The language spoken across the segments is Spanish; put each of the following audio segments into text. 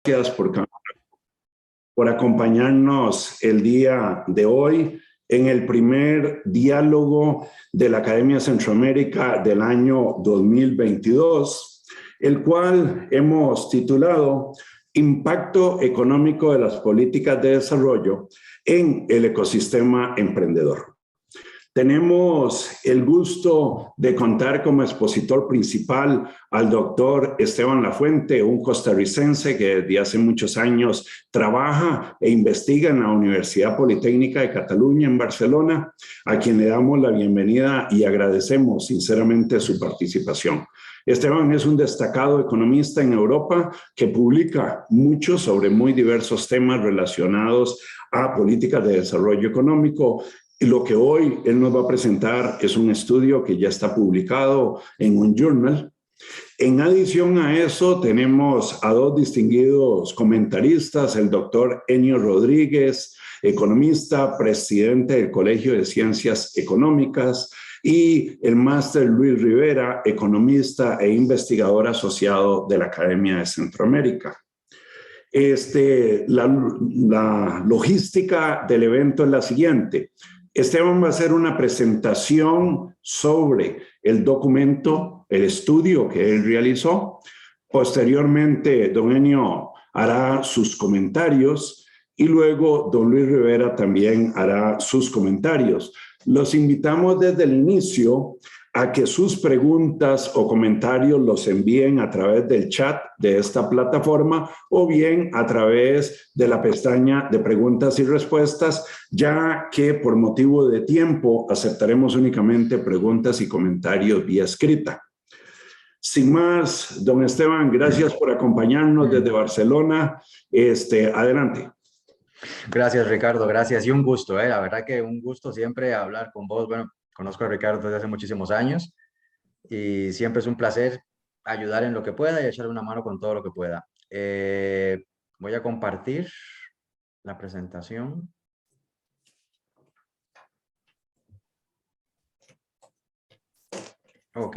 Gracias por acompañarnos el día de hoy en el primer diálogo de la Academia Centroamérica del año 2022, el cual hemos titulado Impacto económico de las políticas de desarrollo en el ecosistema emprendedor. Tenemos el gusto de contar como expositor principal al doctor Esteban Lafuente, un costarricense que desde hace muchos años trabaja e investiga en la Universidad Politécnica de Cataluña en Barcelona, a quien le damos la bienvenida y agradecemos sinceramente su participación. Esteban es un destacado economista en Europa que publica mucho sobre muy diversos temas relacionados a políticas de desarrollo económico. Y lo que hoy él nos va a presentar es un estudio que ya está publicado en un journal. En adición a eso, tenemos a dos distinguidos comentaristas, el doctor Enio Rodríguez, economista, presidente del Colegio de Ciencias Económicas, y el máster Luis Rivera, economista e investigador asociado de la Academia de Centroamérica. La logística del evento es la siguiente. Esteban va a hacer una presentación sobre el documento, el estudio que él realizó. Posteriormente, don Enio hará sus comentarios y luego don Luis Rivera también hará sus comentarios. Los invitamos desde el inicio a que sus preguntas o comentarios los envíen a través del chat de esta plataforma o bien a través de la pestaña de preguntas y respuestas, ya que por motivo de tiempo aceptaremos únicamente preguntas y comentarios vía escrita. Sin más, don Esteban, gracias por acompañarnos desde Barcelona. Adelante. Gracias, Ricardo, gracias y un gusto, la verdad que un gusto siempre hablar con vos. Bueno, conozco a Ricardo desde hace muchísimos años y siempre es un placer ayudar en lo que pueda y echarle una mano con todo lo que pueda. Voy a compartir la presentación. Ok.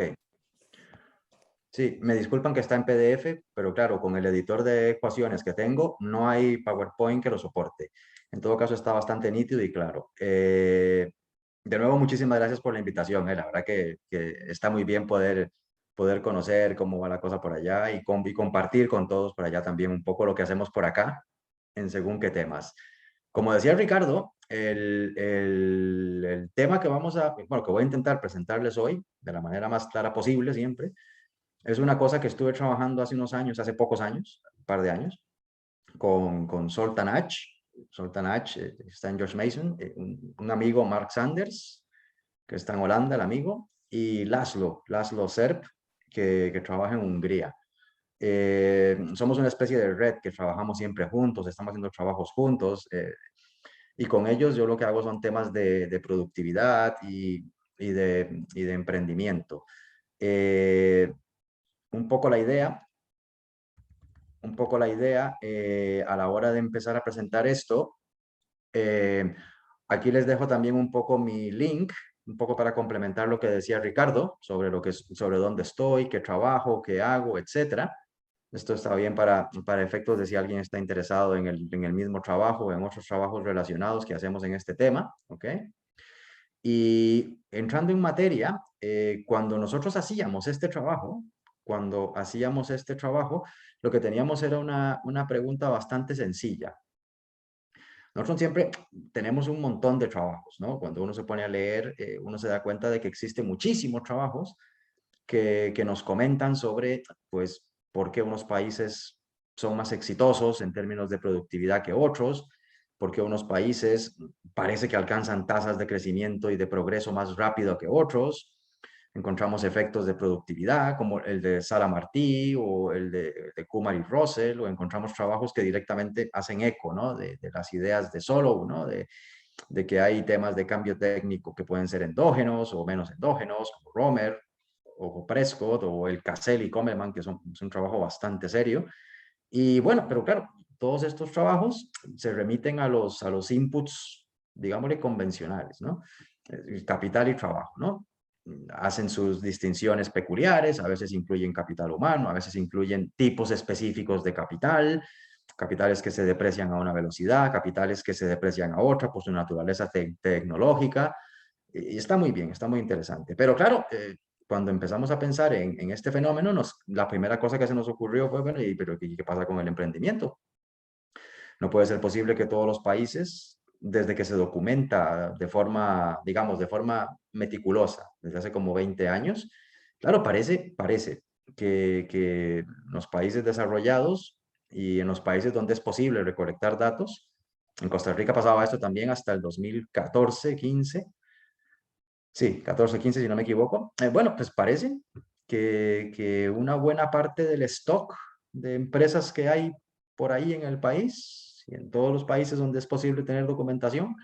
Sí, me disculpan que está en PDF, pero claro, con el editor de ecuaciones que tengo, no hay PowerPoint que lo soporte. En todo caso, está bastante nítido y claro. De nuevo, muchísimas gracias por la invitación. La verdad que está muy bien poder conocer cómo va la cosa por allá y compartir con todos por allá también un poco lo que hacemos por acá en según qué temas. Como decía Ricardo, el tema que que voy a intentar presentarles hoy de la manera más clara posible siempre, es una cosa que estuve trabajando hace unos años, hace pocos años, un par de años, con Zoltan Ach. Zoltan Ach está en George Mason, un amigo, Mark Sanders, que está en Holanda, el amigo, y Laszlo Serp, que trabaja en Hungría. Somos una especie de red que trabajamos siempre juntos, estamos haciendo trabajos juntos, y con ellos yo lo que hago son temas de productividad y de emprendimiento. Un poco la idea a la hora de empezar a presentar esto. Aquí les dejo también un poco mi link, un poco para complementar lo que decía Ricardo sobre dónde estoy, qué trabajo, qué hago, etcétera. Esto está bien para efectos de si alguien está interesado en el mismo trabajo o en otros trabajos relacionados que hacemos en este tema, ¿ok? Y entrando en materia, cuando nosotros hacíamos este trabajo, lo que teníamos era una pregunta bastante sencilla. Nosotros siempre tenemos un montón de trabajos, ¿no? Cuando uno se pone a leer, uno se da cuenta de que existen muchísimos trabajos que nos comentan sobre, pues, por qué unos países son más exitosos en términos de productividad que otros, por qué unos países parece que alcanzan tasas de crecimiento y de progreso más rápido que otros. Encontramos efectos de productividad como el de Sara Martí o el de Kumar y Russell, o encontramos trabajos que directamente hacen eco, ¿no? de las ideas de Solow, ¿no? de que hay temas de cambio técnico que pueden ser endógenos o menos endógenos, como Romer o Prescott o el Cassel y Kommelman, que es un trabajo bastante serio. Y bueno, pero claro, todos estos trabajos se remiten a los inputs, digámosle, convencionales, ¿no? Capital y trabajo, ¿no? Hacen sus distinciones peculiares, a veces incluyen capital humano, a veces incluyen tipos específicos de capital, capitales que se deprecian a una velocidad, capitales que se deprecian a otra por su naturaleza tecnológica. Y está muy bien, está muy interesante. Pero claro, cuando empezamos a pensar en este fenómeno, la primera cosa que se nos ocurrió fue, bueno, pero ¿qué pasa con el emprendimiento? No puede ser posible que todos los países, desde que se documenta de forma, digamos, de forma meticulosa, desde hace como 20 años, claro, parece que los países desarrollados y en los países donde es posible recolectar datos, en Costa Rica pasaba esto también hasta el 2014, 15, sí, 14, 15 si no me equivoco. Bueno, pues parece que una buena parte del stock de empresas que hay por ahí en el país y en todos los países donde es posible tener documentación,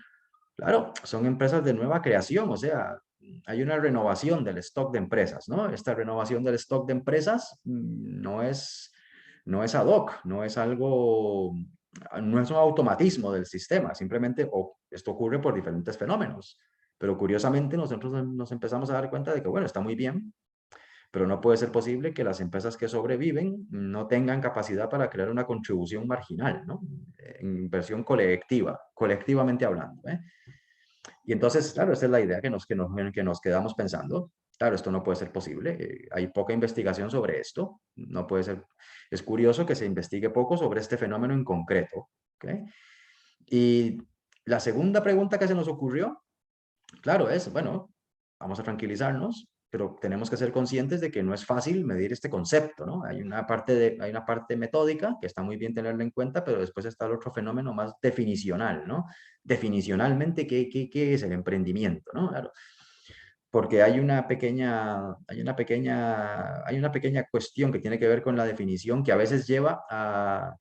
claro, son empresas de nueva creación, o sea, hay una renovación del stock de empresas, ¿no? Esta renovación del stock de empresas no es ad hoc, no es algo, no es un automatismo del sistema, simplemente esto ocurre por diferentes fenómenos. Pero curiosamente nosotros nos empezamos a dar cuenta de que, bueno, está muy bien, pero no puede ser posible que las empresas que sobreviven no tengan capacidad para crear una contribución marginal, ¿no? En inversión colectiva, colectivamente hablando, ¿eh? Y entonces, claro, esa es la idea que nos quedamos pensando. Claro, esto no puede ser posible. Hay poca investigación sobre esto. No puede ser. Es curioso que se investigue poco sobre este fenómeno en concreto. ¿Okay? Y la segunda pregunta que se nos ocurrió, claro, es, bueno, vamos a tranquilizarnos, pero tenemos que ser conscientes de que no es fácil medir este concepto, ¿no? Hay una parte metódica que está muy bien tenerla en cuenta, pero después está el otro fenómeno más definicional, ¿no? Definicionalmente, ¿qué es el emprendimiento, ¿no? Claro, porque hay una pequeña cuestión que tiene que ver con la definición que a veces lleva a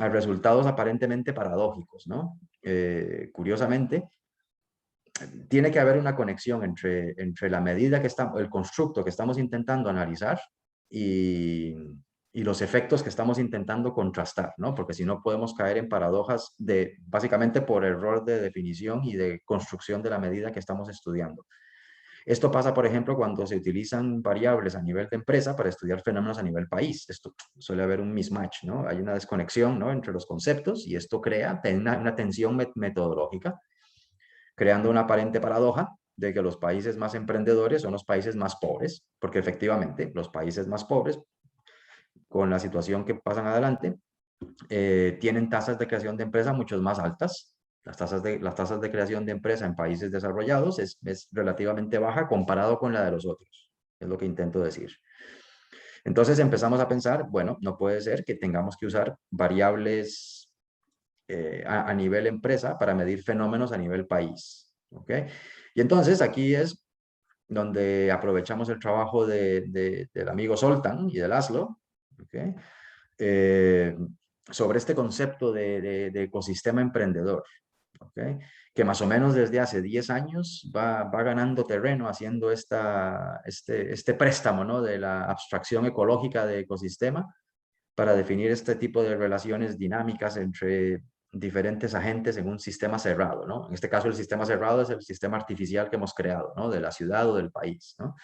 resultados aparentemente paradójicos, ¿no? Curiosamente, tiene que haber una conexión entre la medida que estamos, el constructo que estamos intentando analizar y, y los efectos que estamos intentando contrastar, ¿no? Porque si no podemos caer en paradojas básicamente por error de definición y de construcción de la medida que estamos estudiando. Esto pasa, por ejemplo, cuando se utilizan variables a nivel de empresa para estudiar fenómenos a nivel país. Esto suele haber un mismatch, ¿no? Hay una desconexión, ¿no? Entre los conceptos y esto crea una tensión metodológica, creando una aparente paradoja de que los países más emprendedores son los países más pobres, porque efectivamente los países más pobres, con la situación que pasan adelante, tienen tasas de creación de empresa mucho más altas. Las tasas de creación de empresa en países desarrollados es relativamente baja comparado con la de los otros, es lo que intento decir. Entonces empezamos a pensar, bueno, no puede ser que tengamos que usar variables a nivel empresa para medir fenómenos a nivel país. ¿Ok? Y entonces aquí es donde aprovechamos el trabajo del amigo Soltan y de Laszlo, ¿okay? Sobre este concepto de ecosistema emprendedor, ¿okay? Que más o menos desde hace 10 años va ganando terreno haciendo este préstamo, ¿no? De la abstracción ecológica de ecosistema para definir este tipo de relaciones dinámicas entre diferentes agentes en un sistema cerrado, ¿no? En este caso, el sistema cerrado es el sistema artificial que hemos creado, ¿no? De la ciudad o del país, ¿no?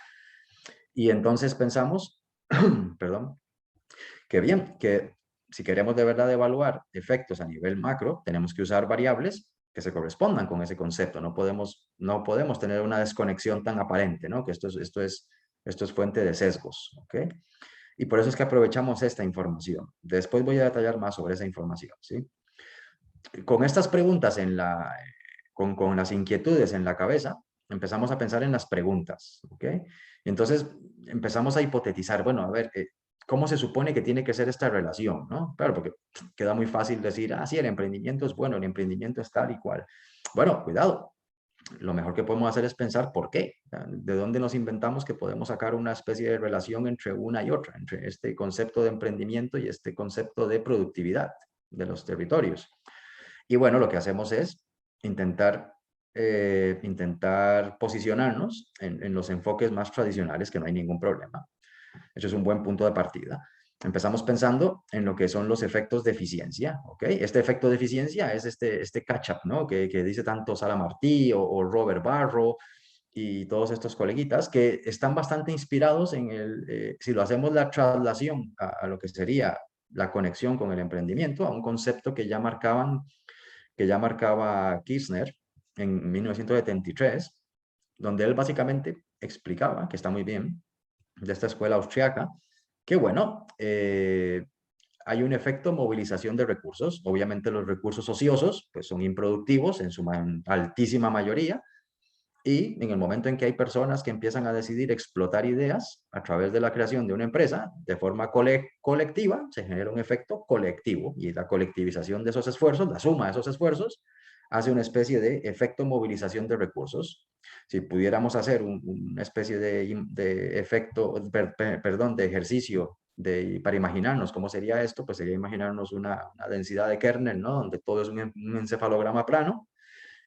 Y entonces pensamos, perdón, que bien, que si queremos de verdad evaluar efectos a nivel macro, tenemos que usar variables que se correspondan con ese concepto. No podemos tener una desconexión tan aparente, ¿no? Que esto es fuente de sesgos, ¿ok? Y por eso es que aprovechamos esta información. Después voy a detallar más sobre esa información, ¿sí? Con estas preguntas con las inquietudes en la cabeza, empezamos a pensar en las preguntas, ¿ok? Y entonces empezamos a hipotetizar, bueno, a ver, ¿cómo se supone que tiene que ser esta relación, no? Claro, porque queda muy fácil decir, sí, el emprendimiento es bueno, el emprendimiento es tal y cual. Bueno, cuidado, lo mejor que podemos hacer es pensar por qué, de dónde nos inventamos que podemos sacar una especie de relación entre una y otra, entre este concepto de emprendimiento y este concepto de productividad de los territorios. Y bueno, lo que hacemos es intentar, intentar posicionarnos en los enfoques más tradicionales, que no hay ningún problema. Eso es un buen punto de partida. Empezamos pensando en lo que son los efectos de eficiencia, ¿ok? Este efecto de eficiencia es este catch-up, ¿no? Que dice tanto Sala Martí o Robert Barro y todos estos coleguitas que están bastante inspirados en si lo hacemos la traslación a lo que sería la conexión con el emprendimiento a un concepto que ya marcaba Kirchner en 1973, donde él básicamente explicaba, que está muy bien, de esta escuela austriaca, que bueno, hay un efecto movilización de recursos. Obviamente los recursos ociosos pues son improductivos en su altísima mayoría, y en el momento en que hay personas que empiezan a decidir explotar ideas a través de la creación de una empresa de forma colectiva, se genera un efecto colectivo, y la colectivización de esos esfuerzos, la suma de esos esfuerzos, hace una especie de efecto movilización de recursos. Si pudiéramos hacer una especie de efecto, perdón, de ejercicio para imaginarnos cómo sería esto, pues sería imaginarnos una densidad de kernel, ¿no? Donde todo es un encefalograma plano,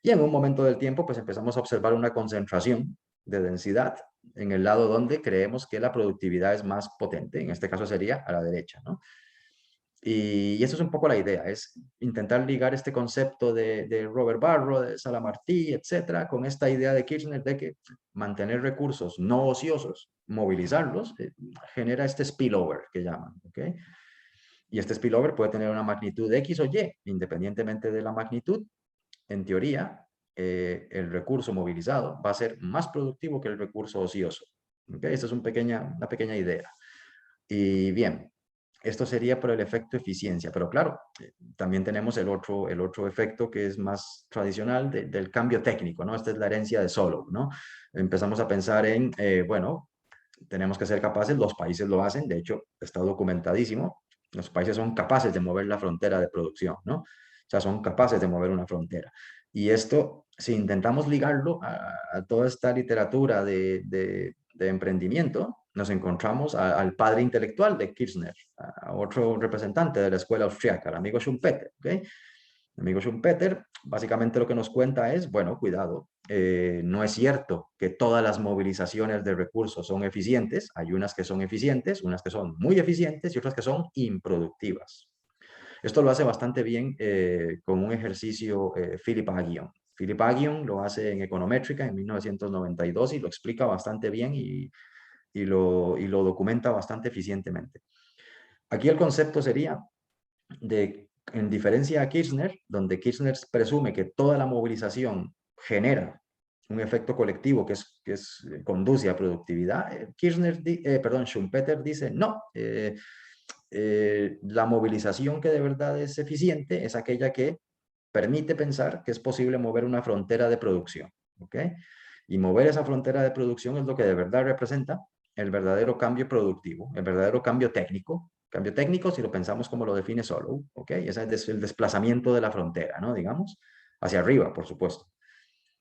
y en un momento del tiempo, pues empezamos a observar una concentración de densidad en el lado donde creemos que la productividad es más potente. En este caso sería a la derecha, ¿no? Y eso es un poco la idea, es intentar ligar este concepto de Robert Barro, de Salamartí, etcétera, con esta idea de Kirchner de que mantener recursos no ociosos, movilizarlos, genera este spillover que llaman, ¿ok? Y este spillover puede tener una magnitud X o Y, independientemente de la magnitud. En teoría, el recurso movilizado va a ser más productivo que el recurso ocioso. ¿Okay? Esta es una pequeña idea. Y bien, esto sería por el efecto eficiencia, pero claro, también tenemos el otro efecto que es más tradicional del cambio técnico, ¿no? Esta es la herencia de Solow, ¿no? Empezamos a pensar en, bueno, tenemos que ser capaces, los países lo hacen, de hecho, está documentadísimo, los países son capaces de mover la frontera de producción, ¿no? O sea, son capaces de mover una frontera. Y esto, si intentamos ligarlo a toda esta literatura de emprendimiento, nos encontramos al padre intelectual de Kirchner, a otro representante de la escuela austriaca, el amigo Schumpeter, ¿ok? El amigo Schumpeter básicamente lo que nos cuenta es, bueno, cuidado, no es cierto que todas las movilizaciones de recursos son eficientes, hay unas que son eficientes, unas que son muy eficientes y otras que son improductivas. Esto lo hace bastante bien con un ejercicio Philip Aghion. Philip Aghion lo hace en Econométrica en 1992 y lo explica bastante bien y lo documenta bastante eficientemente. Aquí el concepto sería en diferencia a Kirchner, donde Kirchner presume que toda la movilización genera un efecto colectivo que conduce a productividad, Schumpeter dice no, la movilización que de verdad es eficiente es aquella que permite pensar que es posible mover una frontera de producción, ¿ok? Y mover esa frontera de producción es lo que de verdad representa el verdadero cambio productivo, el verdadero cambio técnico. Cambio técnico, si lo pensamos como lo define Solow, ¿ok? Ese es el desplazamiento de la frontera, ¿no? Digamos, hacia arriba, por supuesto.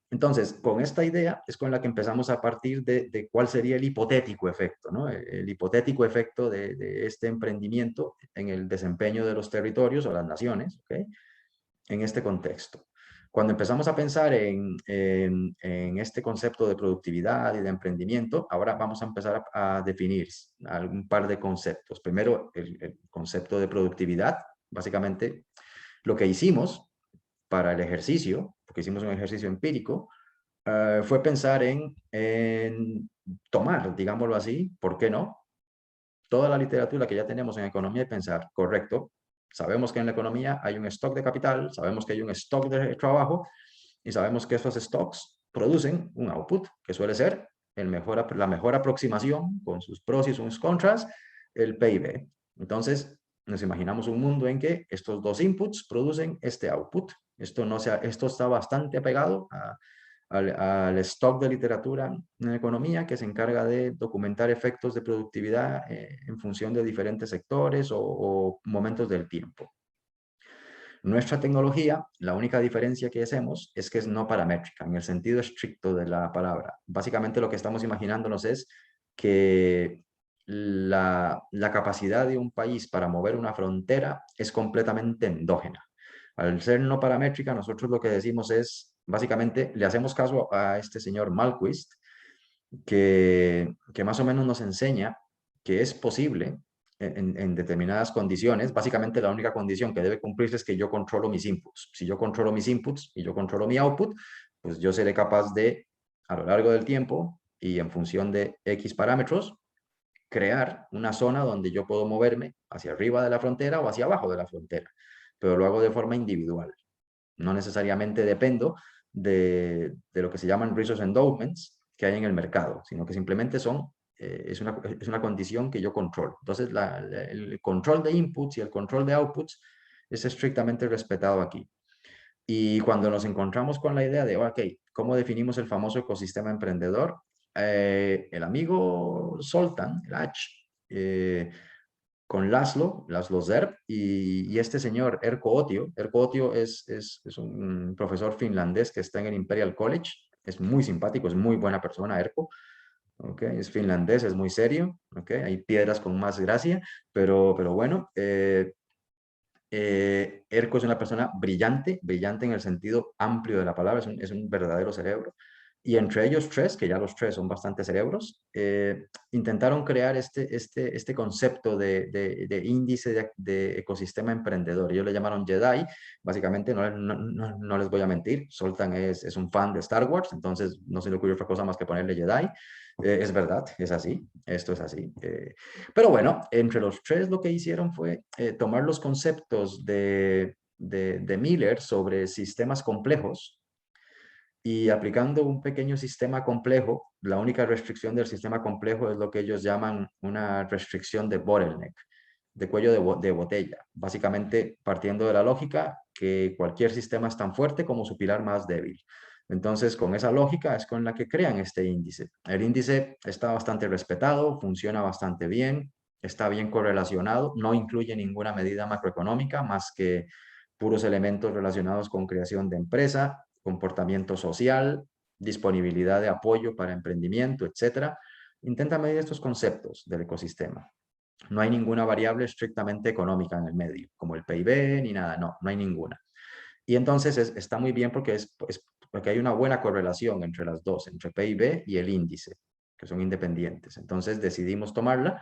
Entonces, con esta idea es con la que empezamos a partir de cuál sería el hipotético efecto, ¿no? El hipotético efecto de este emprendimiento en el desempeño de los territorios o las naciones, ¿ok? En este contexto. Cuando empezamos a pensar en este concepto de productividad y de emprendimiento, ahora vamos a empezar a definir un par de conceptos. Primero, el concepto de productividad. Básicamente, lo que hicimos para el ejercicio, porque hicimos un ejercicio empírico, fue pensar en tomar, digámoslo así, ¿por qué no? Toda la literatura que ya tenemos en economía y pensar, correcto, sabemos que en la economía hay un stock de capital, sabemos que hay un stock de trabajo y sabemos que esos stocks producen un output, que suele ser la mejor aproximación con sus pros y sus contras, el PIB. Entonces, nos imaginamos un mundo en que estos dos inputs producen este output. Esto está bastante apegado al stock de literatura en economía que se encarga de documentar efectos de productividad en función de diferentes sectores o momentos del tiempo. Nuestra tecnología, la única diferencia que hacemos es que es no paramétrica, en el sentido estricto de la palabra. Básicamente lo que estamos imaginándonos es que la capacidad de un país para mover una frontera es completamente endógena. Al ser no paramétrica, nosotros lo que decimos es, básicamente, le hacemos caso a este señor Malquist, que más o menos nos enseña que es posible en determinadas condiciones. Básicamente la única condición que debe cumplirse es que yo controlo mis inputs. Si yo controlo mis inputs y yo controlo mi output, pues yo seré capaz de, a lo largo del tiempo y en función de X parámetros, crear una zona donde yo puedo moverme hacia arriba de la frontera o hacia abajo de la frontera, pero lo hago de forma individual. No necesariamente dependo de lo que se llaman resource endowments que hay en el mercado, sino que simplemente es una condición que yo controlo. Entonces, el control de inputs y el control de outputs es estrictamente respetado aquí. Y cuando nos encontramos con la idea de, ok, ¿cómo definimos el famoso ecosistema emprendedor? El amigo Soltan, el H, con Laszlo Zerb y este señor Erkko Otio. Erkko Otio es un profesor finlandés que está en el Imperial College. Es muy simpático, es muy buena persona, Erkko. Okay, es finlandés, es muy serio. Okay, hay piedras con más gracia, pero bueno. Erkko es una persona brillante, brillante en el sentido amplio de la palabra, es un verdadero cerebro. Y entre ellos tres, que ya los tres son bastante cerebros, intentaron crear este concepto de índice de ecosistema emprendedor. Ellos le llamaron Jedi. Básicamente, no les voy a mentir, Soltan es un fan de Star Wars, entonces no se le ocurrió otra cosa más que ponerle Jedi. Es verdad, es así, esto es así. Pero bueno, entre los tres lo que hicieron fue tomar los conceptos de Miller sobre sistemas complejos y aplicando un pequeño sistema complejo. La única restricción del sistema complejo es lo que ellos llaman una restricción de bottleneck, de cuello de botella. Básicamente partiendo de la lógica que cualquier sistema es tan fuerte como su pilar más débil. Entonces, con esa lógica es con la que crean este índice. El índice está bastante respetado, funciona bastante bien, está bien correlacionado, no incluye ninguna medida macroeconómica más que puros elementos relacionados con creación de empresa, comportamiento social, disponibilidad de apoyo para emprendimiento, etc. Intenta medir estos conceptos del ecosistema. No hay ninguna variable estrictamente económica en el medio, como el PIB ni nada, no hay ninguna. Y entonces está muy bien porque hay una buena correlación entre las dos, entre PIB y el índice, que son independientes. Entonces decidimos tomarla.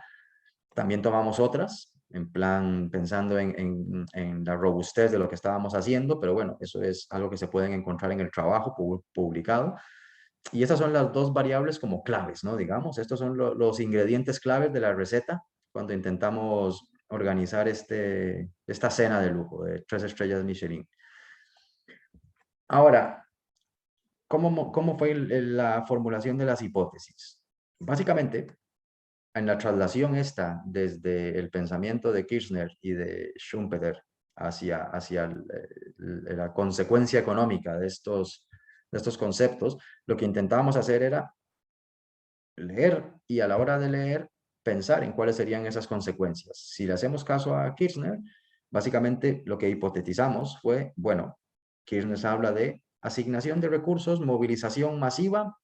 También tomamos otras, en plan pensando en la robustez de lo que estábamos haciendo, pero bueno, eso es algo que se pueden encontrar en el trabajo publicado. Y estas son las dos variables como claves, ¿no? Digamos, estos son los ingredientes claves de la receta cuando intentamos organizar esta cena de lujo de 3 estrellas Michelin. Ahora, ¿cómo fue la formulación de las hipótesis? Básicamente, en la traslación esta desde el pensamiento de Kirchner y de Schumpeter hacia la consecuencia económica de estos conceptos, lo que intentábamos hacer era leer y a la hora de leer pensar en cuáles serían esas consecuencias. Si le hacemos caso a Kirchner, básicamente lo que hipotetizamos fue, bueno, Kirchner habla de asignación de recursos, movilización masiva.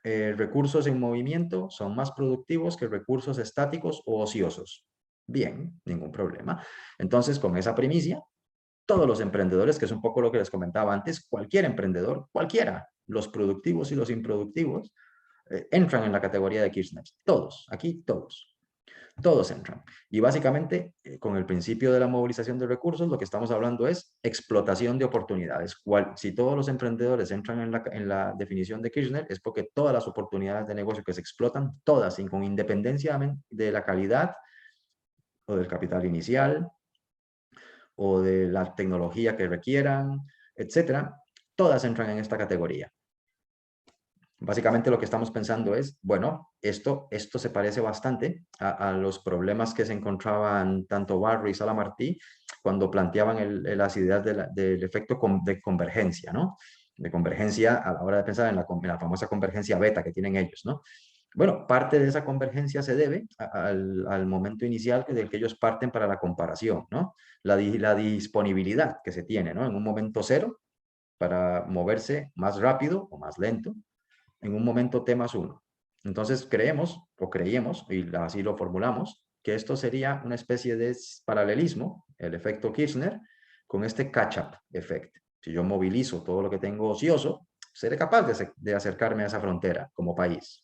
Recursos en movimiento son más productivos que recursos estáticos o ociosos. Bien, ningún problema. Entonces, con esa primicia, todos los emprendedores, que es un poco lo que les comentaba antes, cualquier emprendedor, cualquiera, los productivos y los improductivos, entran en la categoría de Kirchner. Todos, aquí todos. Todos entran. Y básicamente, con el principio de la movilización de recursos, lo que estamos hablando es explotación de oportunidades. Si todos los emprendedores entran en la definición de Kirchner, es porque todas las oportunidades de negocio que se explotan, todas, y con independencia de la calidad o del capital inicial o de la tecnología que requieran, etcétera, todas entran en esta categoría. Básicamente lo que estamos pensando es, bueno, esto se parece bastante a los problemas que se encontraban tanto Barro y Salamartí cuando planteaban las ideas del efecto de convergencia, ¿no? De convergencia a la hora de pensar en la famosa convergencia beta que tienen ellos, ¿no? Bueno, parte de esa convergencia se debe al momento inicial del que ellos parten para la comparación, ¿no? La disponibilidad que se tiene, ¿no? En un momento cero para moverse más rápido o más lento en un momento T más 1. Entonces creíamos, y así lo formulamos, que esto sería una especie de paralelismo, el efecto Kirchner, con este catch-up effect. Si yo movilizo todo lo que tengo ocioso, seré capaz de acercarme a esa frontera como país.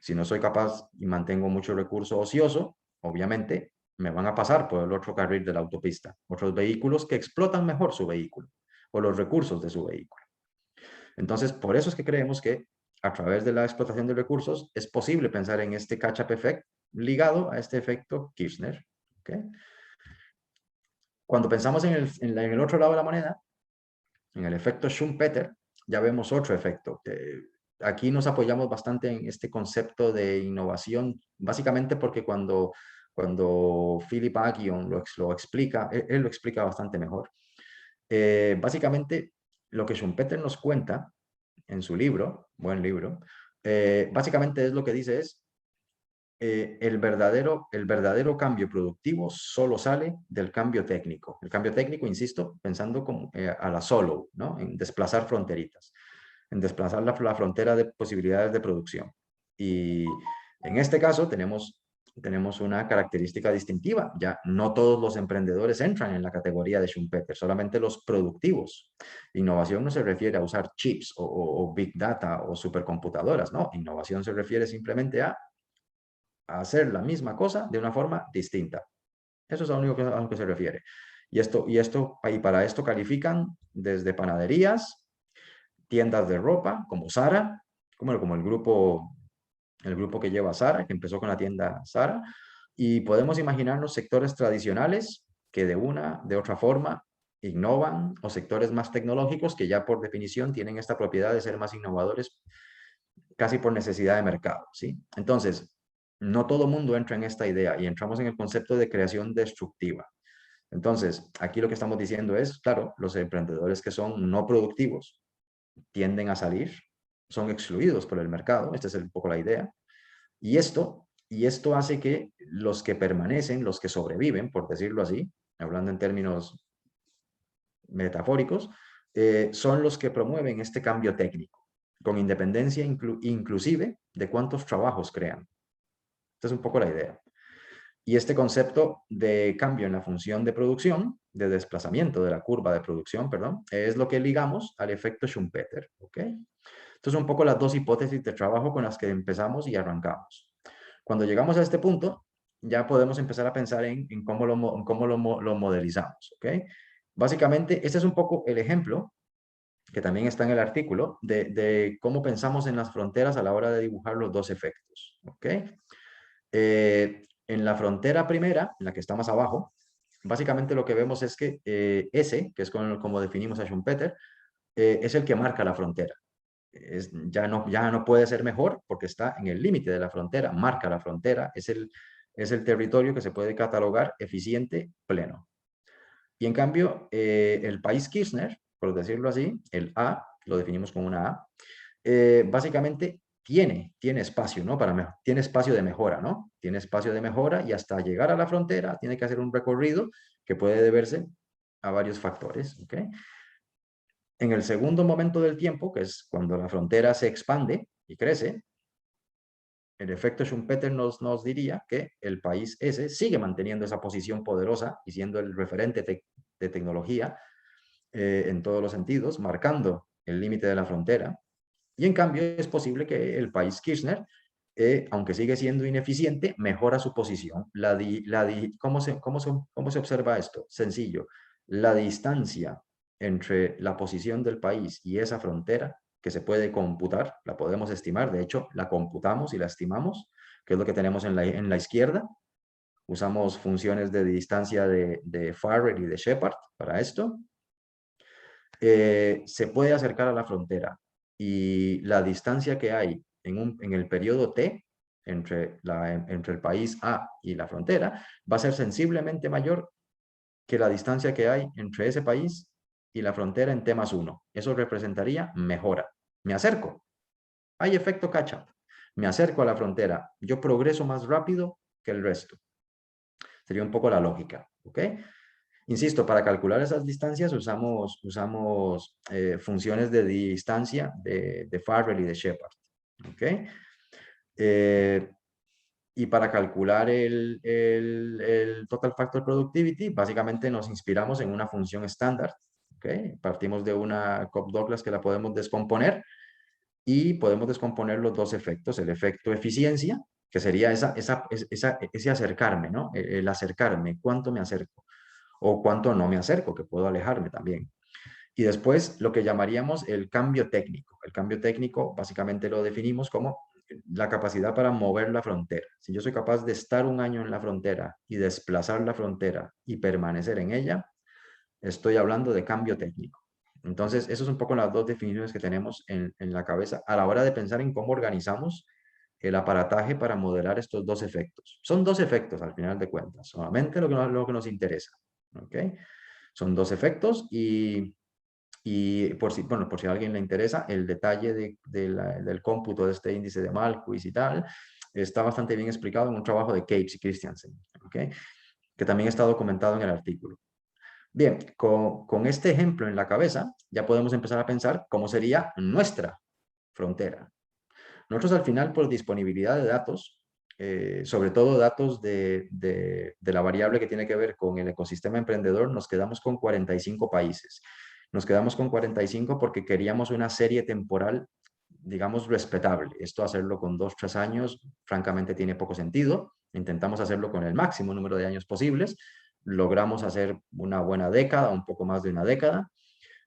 Si no soy capaz y mantengo mucho recurso ocioso, obviamente me van a pasar por el otro carril de la autopista, otros vehículos que explotan mejor su vehículo o los recursos de su vehículo. Entonces, por eso es que creemos que a través de la explotación de recursos, es posible pensar en este catch-up effect ligado a este efecto Kirchner. ¿Okay? Cuando pensamos en el otro lado de la moneda, en el efecto Schumpeter, ya vemos otro efecto. Aquí nos apoyamos bastante en este concepto de innovación, básicamente porque cuando Philip Aghion lo explica, él lo explica bastante mejor. Básicamente, lo que Schumpeter nos cuenta en su libro, buen libro, básicamente es lo que dice es, el verdadero cambio productivo solo sale del cambio técnico. El cambio técnico, insisto, pensando como, a la solo, ¿no? En desplazar fronteritas, en desplazar la frontera de posibilidades de producción. Y en este caso tenemos una característica distintiva. Ya no todos los emprendedores entran en la categoría de Schumpeter, solamente los productivos. Innovación no se refiere a usar chips o big data o supercomputadoras, ¿no? Innovación se refiere simplemente a hacer la misma cosa de una forma distinta. Eso es a lo que se refiere. Y para esto califican desde panaderías, tiendas de ropa como Zara, como el grupo que lleva Zara, que empezó con la tienda Zara, y podemos imaginarnos sectores tradicionales que de otra forma innovan, o sectores más tecnológicos que ya por definición tienen esta propiedad de ser más innovadores casi por necesidad de mercado, ¿sí? Entonces, no todo mundo entra en esta idea y entramos en el concepto de creación destructiva. Entonces, aquí lo que estamos diciendo es, claro, los emprendedores que son no productivos tienden a salir, son excluidos por el mercado, esta es un poco la idea, y esto hace que los que permanecen, los que sobreviven, por decirlo así, hablando en términos metafóricos, son los que promueven este cambio técnico, con independencia inclusive de cuántos trabajos crean. Esta es un poco la idea. Y este concepto de cambio en la función de producción, de desplazamiento de la curva de producción, perdón, es lo que ligamos al efecto Schumpeter. ¿Ok? Entonces, un poco las dos hipótesis de trabajo con las que empezamos y arrancamos. Cuando llegamos a este punto, ya podemos empezar a pensar en cómo lo modelizamos. ¿Ok? Básicamente, este es un poco el ejemplo, que también está en el artículo, de cómo pensamos en las fronteras a la hora de dibujar los dos efectos. ¿Ok? En la frontera primera, en la que está más abajo, básicamente lo que vemos es que S, que es como definimos a Schumpeter, es el que marca la frontera. Ya no puede ser mejor porque está en el límite de la frontera, marca la frontera, es el territorio que se puede catalogar eficiente, pleno. Y en cambio, el país Kirchner, por decirlo así, el A, lo definimos como una A, básicamente tiene espacio, ¿no? Tiene espacio de mejora, ¿no? Tiene espacio de mejora y hasta llegar a la frontera tiene que hacer un recorrido que puede deberse a varios factores, ¿ok? En el segundo momento del tiempo, que es cuando la frontera se expande y crece, el efecto Schumpeter nos diría que el país ese sigue manteniendo esa posición poderosa y siendo el referente de tecnología en todos los sentidos, marcando el límite de la frontera. Y en cambio es posible que el país Kirchner, aunque sigue siendo ineficiente, mejora su posición. ¿Cómo se observa esto? Sencillo. La distancia entre la posición del país y esa frontera, que se puede computar, la podemos estimar, de hecho, la computamos y la estimamos, que es lo que tenemos en la izquierda. Usamos funciones de distancia de Farrell y de Shepard para esto. Se puede acercar a la frontera y la distancia que hay en el periodo T entre el país A y la frontera va a ser sensiblemente mayor que la distancia que hay entre ese país y la frontera en T más 1. Eso representaría mejora. Me acerco. Hay efecto catch-up. Me acerco a la frontera. Yo progreso más rápido que el resto. Sería un poco la lógica. ¿Ok? Insisto, para calcular esas distancias usamos funciones de distancia de Farrell y de Shepard. ¿Okay? Y para calcular el Total Factor Productivity, básicamente nos inspiramos en una función estándar. ¿Okay? Partimos de una Cobb-Douglas que la podemos descomponer y podemos descomponer los dos efectos. El efecto eficiencia, que sería ese acercarme, ¿no? El acercarme, cuánto me acerco o cuánto no me acerco, que puedo alejarme también. Y después lo que llamaríamos el cambio técnico. El cambio técnico básicamente lo definimos como la capacidad para mover la frontera. Si yo soy capaz de estar un año en la frontera y desplazar la frontera y permanecer en ella, estoy hablando de cambio técnico. Entonces, esas son un poco las dos definiciones que tenemos en la cabeza a la hora de pensar en cómo organizamos el aparataje para modelar estos dos efectos. Son dos efectos al final de cuentas, solamente lo que nos interesa. ¿Ok? Son dos efectos y por si, bueno, por si a alguien le interesa, el detalle del cómputo de este índice de Malthus y tal, está bastante bien explicado en un trabajo de Capes y Christiansen, ¿okay? Que también está documentado en el artículo. Bien, con este ejemplo en la cabeza, ya podemos empezar a pensar cómo sería nuestra frontera. Nosotros al final, por disponibilidad de datos, sobre todo datos de la variable que tiene que ver con el ecosistema emprendedor, nos quedamos con 45 países. Nos quedamos con 45 porque queríamos una serie temporal, digamos, respetable. Esto hacerlo con 2, 3 años, francamente tiene poco sentido. Intentamos hacerlo con el máximo número de años posibles. Logramos hacer una buena década, un poco más de una década,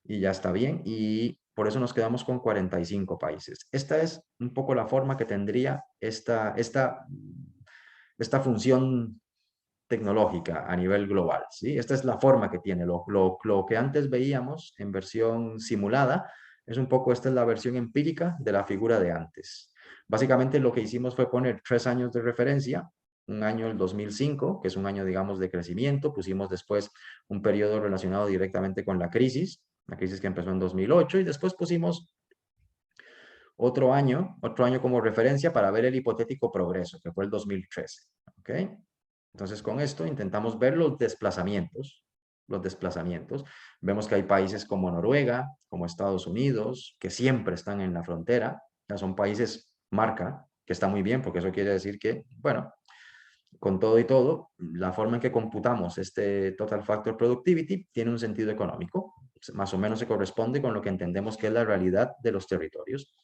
y ya está bien. Y por eso nos quedamos con 45 países. Esta es un poco la forma que tendría esta función tecnológica a nivel global, ¿sí? Esta es la forma que tiene. Lo que antes veíamos en versión simulada es un poco, esta es la versión empírica de la figura de antes. Básicamente lo que hicimos fue poner 3 años de referencia, un año el 2005, que es un año, digamos, de crecimiento. Pusimos después un periodo relacionado directamente con la crisis que empezó en 2008, y después pusimos otro año como referencia para ver el hipotético progreso, que fue el 2013. ¿Ok? Entonces, con esto intentamos ver los desplazamientos. Los desplazamientos. Vemos que hay países como Noruega, como Estados Unidos, que siempre están en la frontera. Ya son países marca, que está muy bien, porque eso quiere decir que, bueno, con todo y todo, la forma en que computamos este Total Factor Productivity tiene un sentido económico. Más o menos se corresponde con lo que entendemos que es la realidad de los territorios.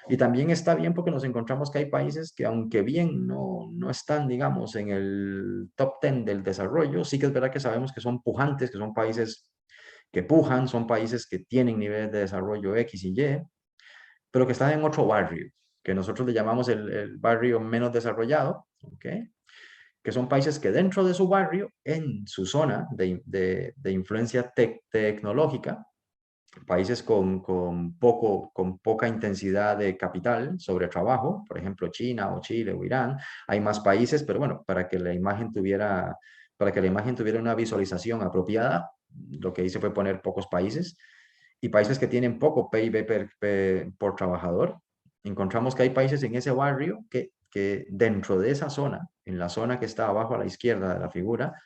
Y también está bien porque nos encontramos que hay países que, aunque bien no están, digamos, en el top 10 del desarrollo, sí que es verdad que sabemos que son pujantes, que son países que pujan, son países que tienen niveles de desarrollo X y Y, pero que están en otro barrio, que nosotros le llamamos el barrio menos desarrollado, ¿ok? Que son países que dentro de su barrio, en su zona de influencia tecnológica, países con poca intensidad de capital sobre trabajo, por ejemplo China o Chile o Irán, hay más países, pero bueno, para que la imagen tuviera una visualización apropiada, lo que hice fue poner pocos países, y países que tienen poco PIB por trabajador. Encontramos que hay países en ese barrio que dentro de esa zona, en la zona que está abajo a la izquierda de la figura,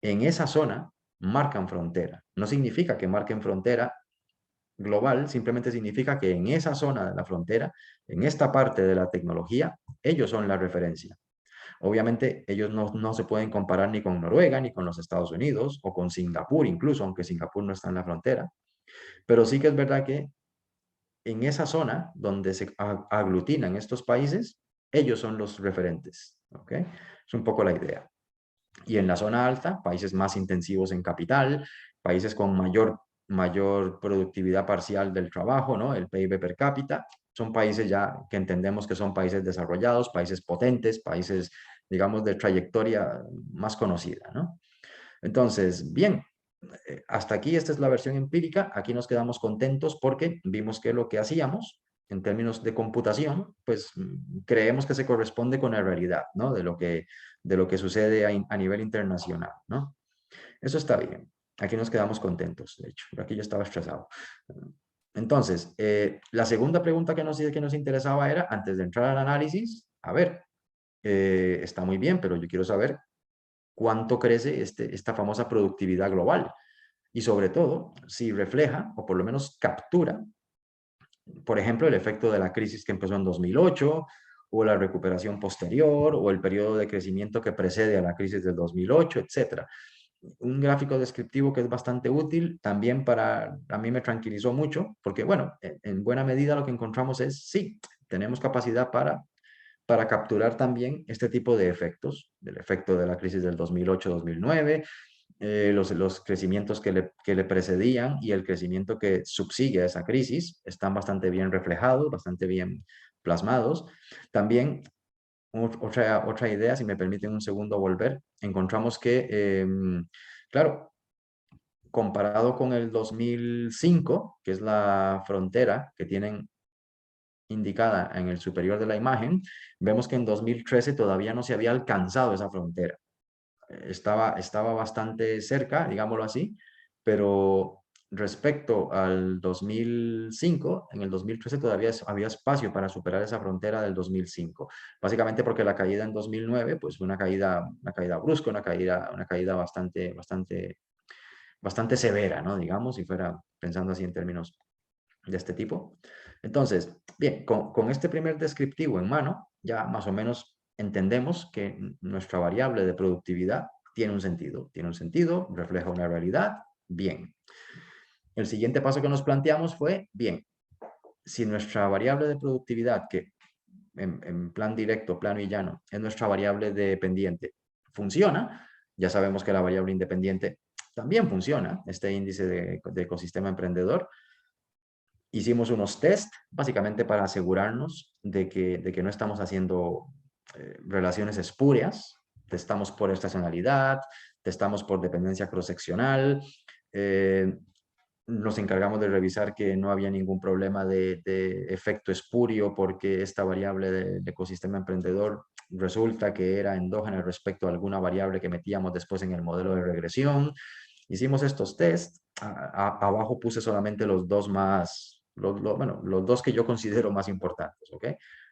en esa zona marcan frontera. No significa que marquen frontera global, simplemente significa que en esa zona de la frontera, en esta parte de la tecnología, ellos son la referencia. Obviamente ellos no se pueden comparar ni con Noruega, ni con los Estados Unidos, o con Singapur incluso, aunque Singapur no está en la frontera. Pero sí que es verdad que en esa zona donde se aglutinan estos países, ellos son los referentes. ¿Ok? Es un poco la idea. Y en la zona alta, países más intensivos en capital, países con mayor productividad parcial del trabajo, ¿no? El PIB per cápita, son países ya que entendemos que son países desarrollados, países potentes, países, digamos, de trayectoria más conocida, ¿no? Entonces, bien, hasta aquí esta es la versión empírica. Aquí nos quedamos contentos porque vimos que lo que hacíamos en términos de computación, pues creemos que se corresponde con la realidad, ¿no? De lo que sucede a nivel internacional, ¿no? Eso está bien. Aquí nos quedamos contentos, de hecho. Aquí yo estaba estresado. Entonces, la segunda pregunta que nos interesaba era, antes de entrar al análisis, a ver, está muy bien, pero yo quiero saber cuánto crece esta famosa productividad global y sobre todo si refleja o por lo menos captura, por ejemplo, el efecto de la crisis que empezó en 2008 o la recuperación posterior o el periodo de crecimiento que precede a la crisis del 2008, etcétera. Un gráfico descriptivo que es bastante útil también a mí me tranquilizó mucho porque, bueno, en buena medida lo que encontramos es, sí, tenemos capacidad para capturar también este tipo de efectos, el efecto de la crisis del 2008-2009, los crecimientos que le precedían y el crecimiento que subsigue a esa crisis están bastante bien reflejados, bastante bien plasmados. También otra idea, si me permiten un segundo volver, encontramos que, claro, comparado con el 2005, que es la frontera que tienen indicada en el superior de la imagen, vemos que en 2013 todavía no se había alcanzado esa frontera. Estaba bastante cerca, digámoslo así, pero respecto al 2005, en el 2013 todavía había espacio para superar esa frontera del 2005. Básicamente porque la caída en 2009, pues fue una caída brusca, una caída bastante severa, ¿no? Digamos, si fuera pensando así en términos de este tipo. Entonces, bien, con este primer descriptivo en mano, ya más o menos entendemos que nuestra variable de productividad tiene un sentido, refleja una realidad, bien. El siguiente paso que nos planteamos fue, bien, si nuestra variable de productividad, que en plan directo, plano y llano, es nuestra variable dependiente, funciona, ya sabemos que la variable independiente también funciona, este índice de ecosistema emprendedor. Hicimos unos test básicamente para asegurarnos de que no estamos haciendo relaciones espurias. Testamos por estacionalidad, testamos por dependencia cross-seccional, nos encargamos de revisar que no había ningún problema de efecto espurio porque esta variable del ecosistema emprendedor resulta que era endógena respecto a alguna variable que metíamos después en el modelo de regresión. Hicimos estos tests. Abajo puse solamente los dos más, bueno, los dos que yo considero más importantes, ¿ok?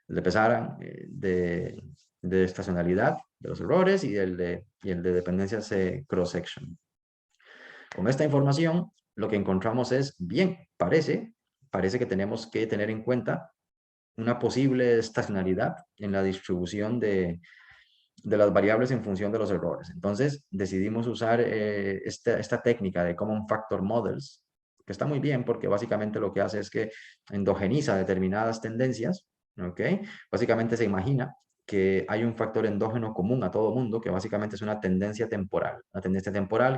El de Pesaran, de estacionalidad de los errores y el de dependencias cross-section. Con esta información, lo que encontramos es, bien, parece que tenemos que tener en cuenta una posible estacionalidad en la distribución de las variables en función de los errores. Entonces, decidimos usar esta técnica de Common Factor Models, que está muy bien porque básicamente lo que hace es que endogeniza determinadas tendencias, ¿ok? Básicamente se imagina que hay un factor endógeno común a todo mundo, que básicamente es una tendencia temporal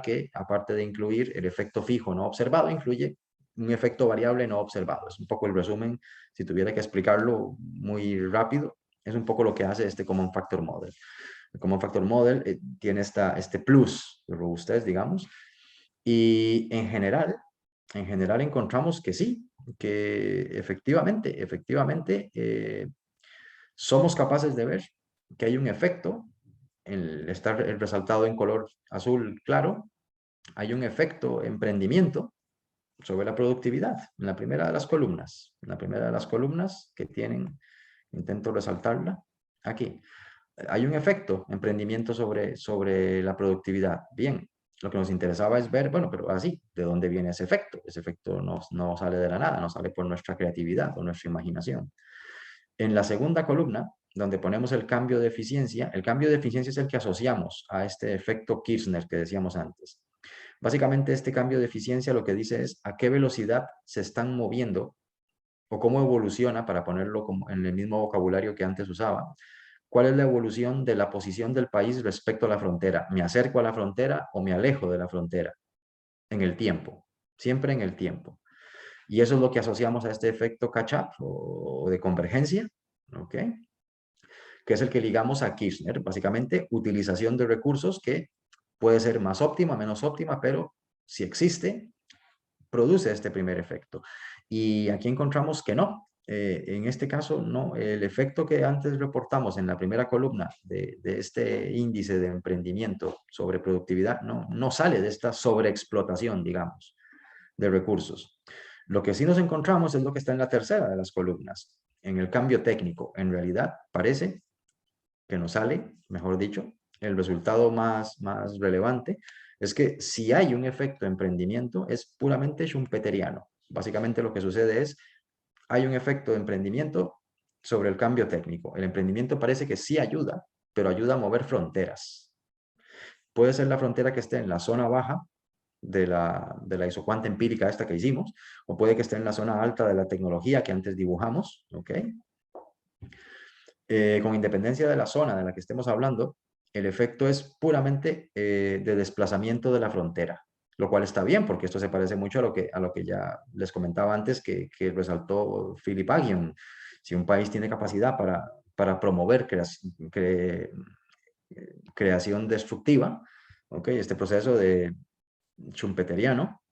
que, aparte de incluir el efecto fijo no observado, incluye un efecto variable no observado. Es un poco el resumen, si tuviera que explicarlo muy rápido, es un poco lo que hace este Common Factor Model. El Common Factor Model tiene este plus de robustez, digamos, y en general encontramos que sí, que efectivamente somos capaces de ver que hay un efecto, está resaltado en color azul claro, hay un efecto emprendimiento sobre la productividad en la primera de las columnas. En la primera de las columnas que tienen, intento resaltarla aquí. Hay un efecto emprendimiento sobre la productividad. Bien, lo que nos interesaba es ver, bueno, pero así, ¿de dónde viene ese efecto? Ese efecto no sale de la nada, no sale por nuestra creatividad o nuestra imaginación. En la segunda columna, donde ponemos el cambio de eficiencia es el que asociamos a este efecto Kirchner que decíamos antes. Básicamente, este cambio de eficiencia lo que dice es a qué velocidad se están moviendo o cómo evoluciona, para ponerlo como en el mismo vocabulario que antes usaba, cuál es la evolución de la posición del país respecto a la frontera. ¿Me acerco a la frontera o me alejo de la frontera? En el tiempo, siempre en el tiempo. Y eso es lo que asociamos a este efecto catch-up o de convergencia, ¿ok? Que es el que ligamos a Kirchner, básicamente utilización de recursos que puede ser más óptima, menos óptima, pero si existe, produce este primer efecto. Y aquí encontramos que no. En este caso, no. El efecto que antes reportamos en la primera columna de este índice de emprendimiento sobre productividad no sale de esta sobreexplotación, digamos, de recursos. Lo que sí nos encontramos es lo que está en la tercera de las columnas, en el cambio técnico. En realidad, parece que nos sale, mejor dicho, el resultado más relevante es que si hay un efecto emprendimiento es puramente schumpeteriano. Básicamente lo que sucede es, hay un efecto de emprendimiento sobre el cambio técnico. El emprendimiento parece que sí ayuda, pero ayuda a mover fronteras. Puede ser la frontera que esté en la zona baja de la isocuanta empírica esta que hicimos, o puede que esté en la zona alta de la tecnología que antes dibujamos, ¿ok? Con independencia de la zona de la que estemos hablando, el efecto es puramente de desplazamiento de la frontera, lo cual está bien, porque esto se parece mucho a lo que ya les comentaba antes, que resaltó Philip Aghion. Si un país tiene capacidad para promover creación destructiva, ¿okay? Este proceso de schumpeteriano,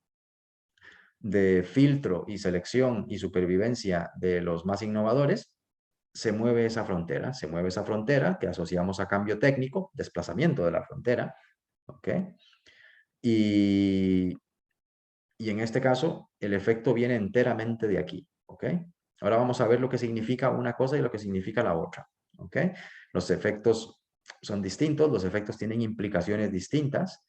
de filtro y selección y supervivencia de los más innovadores, se mueve esa frontera que asociamos a cambio técnico, desplazamiento de la frontera, ¿ok? Y, y en este caso, el efecto viene enteramente de aquí, ¿ok? Ahora vamos a ver lo que significa una cosa y lo que significa la otra, ¿ok? Los efectos son distintos, los efectos tienen implicaciones distintas,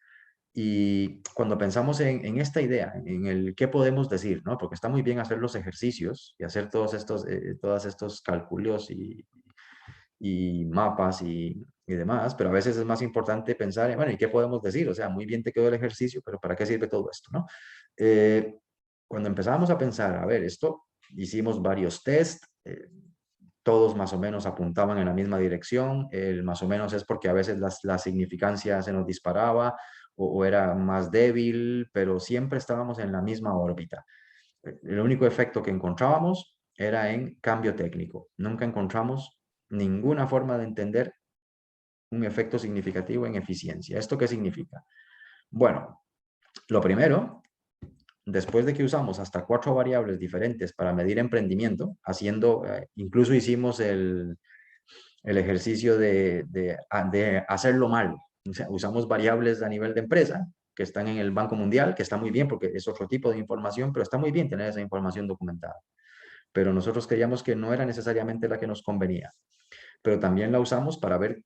y cuando pensamos en esta idea, en el qué podemos decir, ¿no? Porque está muy bien hacer los ejercicios y hacer todos estos cálculos y mapas y demás, pero a veces es más importante pensar en, bueno, ¿y qué podemos decir? O sea, muy bien te quedó el ejercicio, pero ¿para qué sirve todo esto, no? Eh, Cuando empezábamos a pensar, a ver, esto, hicimos varios test, todos más o menos apuntaban en la misma dirección, el más o menos es porque a veces la significancia se nos disparaba o era más débil, pero siempre estábamos en la misma órbita. El único efecto que encontrábamos era en cambio técnico. Nunca encontramos ninguna forma de entender un efecto significativo en eficiencia. ¿Esto qué significa? Bueno, lo primero, después de que usamos hasta 4 variables diferentes para medir emprendimiento, incluso hicimos el ejercicio de hacerlo mal. O sea, usamos variables a nivel de empresa que están en el Banco Mundial, que está muy bien porque es otro tipo de información, pero está muy bien tener esa información documentada. Pero nosotros creíamos que no era necesariamente la que nos convenía. Pero también la usamos para ver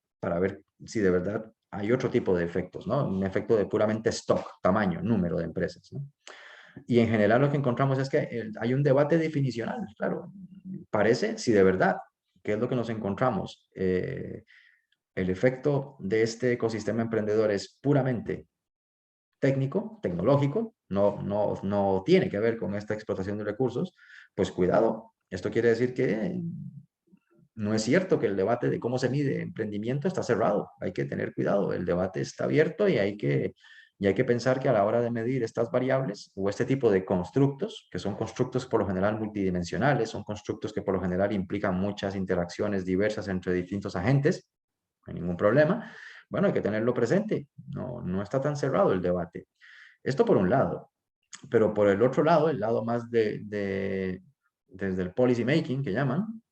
si de verdad hay otro tipo de efectos, ¿no? Un efecto de puramente stock, tamaño, número de empresas, ¿no? Y en general lo que encontramos es que hay un debate definicional, claro. Parece, si de verdad, ¿qué es lo que nos encontramos? El efecto de este ecosistema emprendedor es puramente técnico, tecnológico, no tiene que ver con esta explotación de recursos, pues cuidado. Esto quiere decir que no es cierto que el debate de cómo se mide emprendimiento está cerrado. Hay que tener cuidado. El debate está abierto y hay que pensar que a la hora de medir estas variables o este tipo de constructos, que son constructos por lo general multidimensionales, son constructos que por lo general implican muchas interacciones diversas entre distintos agentes, no hay ningún problema. Bueno, hay que tenerlo presente. No está tan cerrado el debate. Esto por un lado. Pero por el otro lado, el lado más desde el policy making que llaman,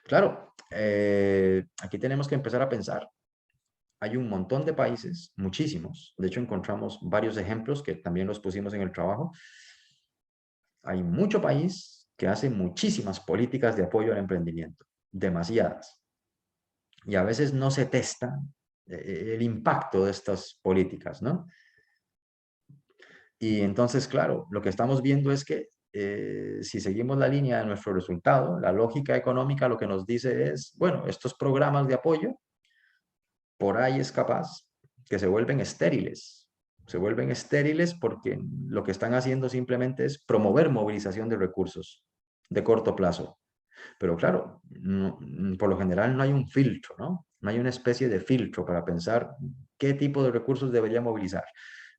claro, aquí tenemos que empezar a pensar. Hay un montón de países, muchísimos. De hecho, encontramos varios ejemplos que también los pusimos en el trabajo. Hay mucho país que hace muchísimas políticas de apoyo al emprendimiento, demasiadas. Y a veces no se testa el impacto de estas políticas, ¿no? Y entonces, claro, lo que estamos viendo es que si seguimos la línea de nuestro resultado, la lógica económica lo que nos dice es, bueno, estos programas de apoyo por ahí es capaz que se vuelven estériles. Se vuelven estériles porque lo que están haciendo simplemente es promover movilización de recursos de corto plazo. Pero claro, por lo general no hay un filtro, ¿no? No hay una especie de filtro para pensar qué tipo de recursos debería movilizar.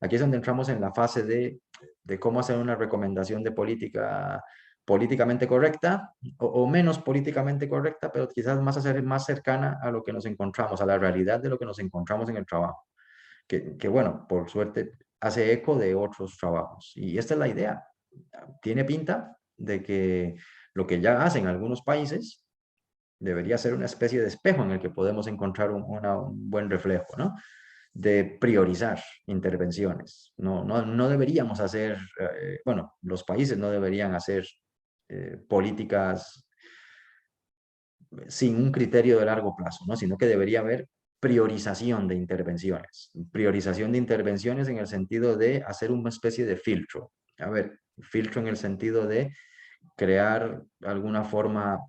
Aquí es donde entramos en la fase de cómo hacer una recomendación de política políticamente correcta o menos políticamente correcta, pero quizás más cercana a lo que nos encontramos, a la realidad de lo que nos encontramos en el trabajo. Que bueno, por suerte hace eco de otros trabajos. Y esta es la idea. Tiene pinta de que lo que ya hacen algunos países debería ser una especie de espejo en el que podemos encontrar un buen reflejo, ¿no? De priorizar intervenciones. No deberíamos hacer, bueno, los países no deberían hacer políticas sin un criterio de largo plazo, ¿no? Sino que debería haber priorización de intervenciones. Priorización de intervenciones en el sentido de hacer una especie de filtro. A ver, filtro en el sentido de crear alguna forma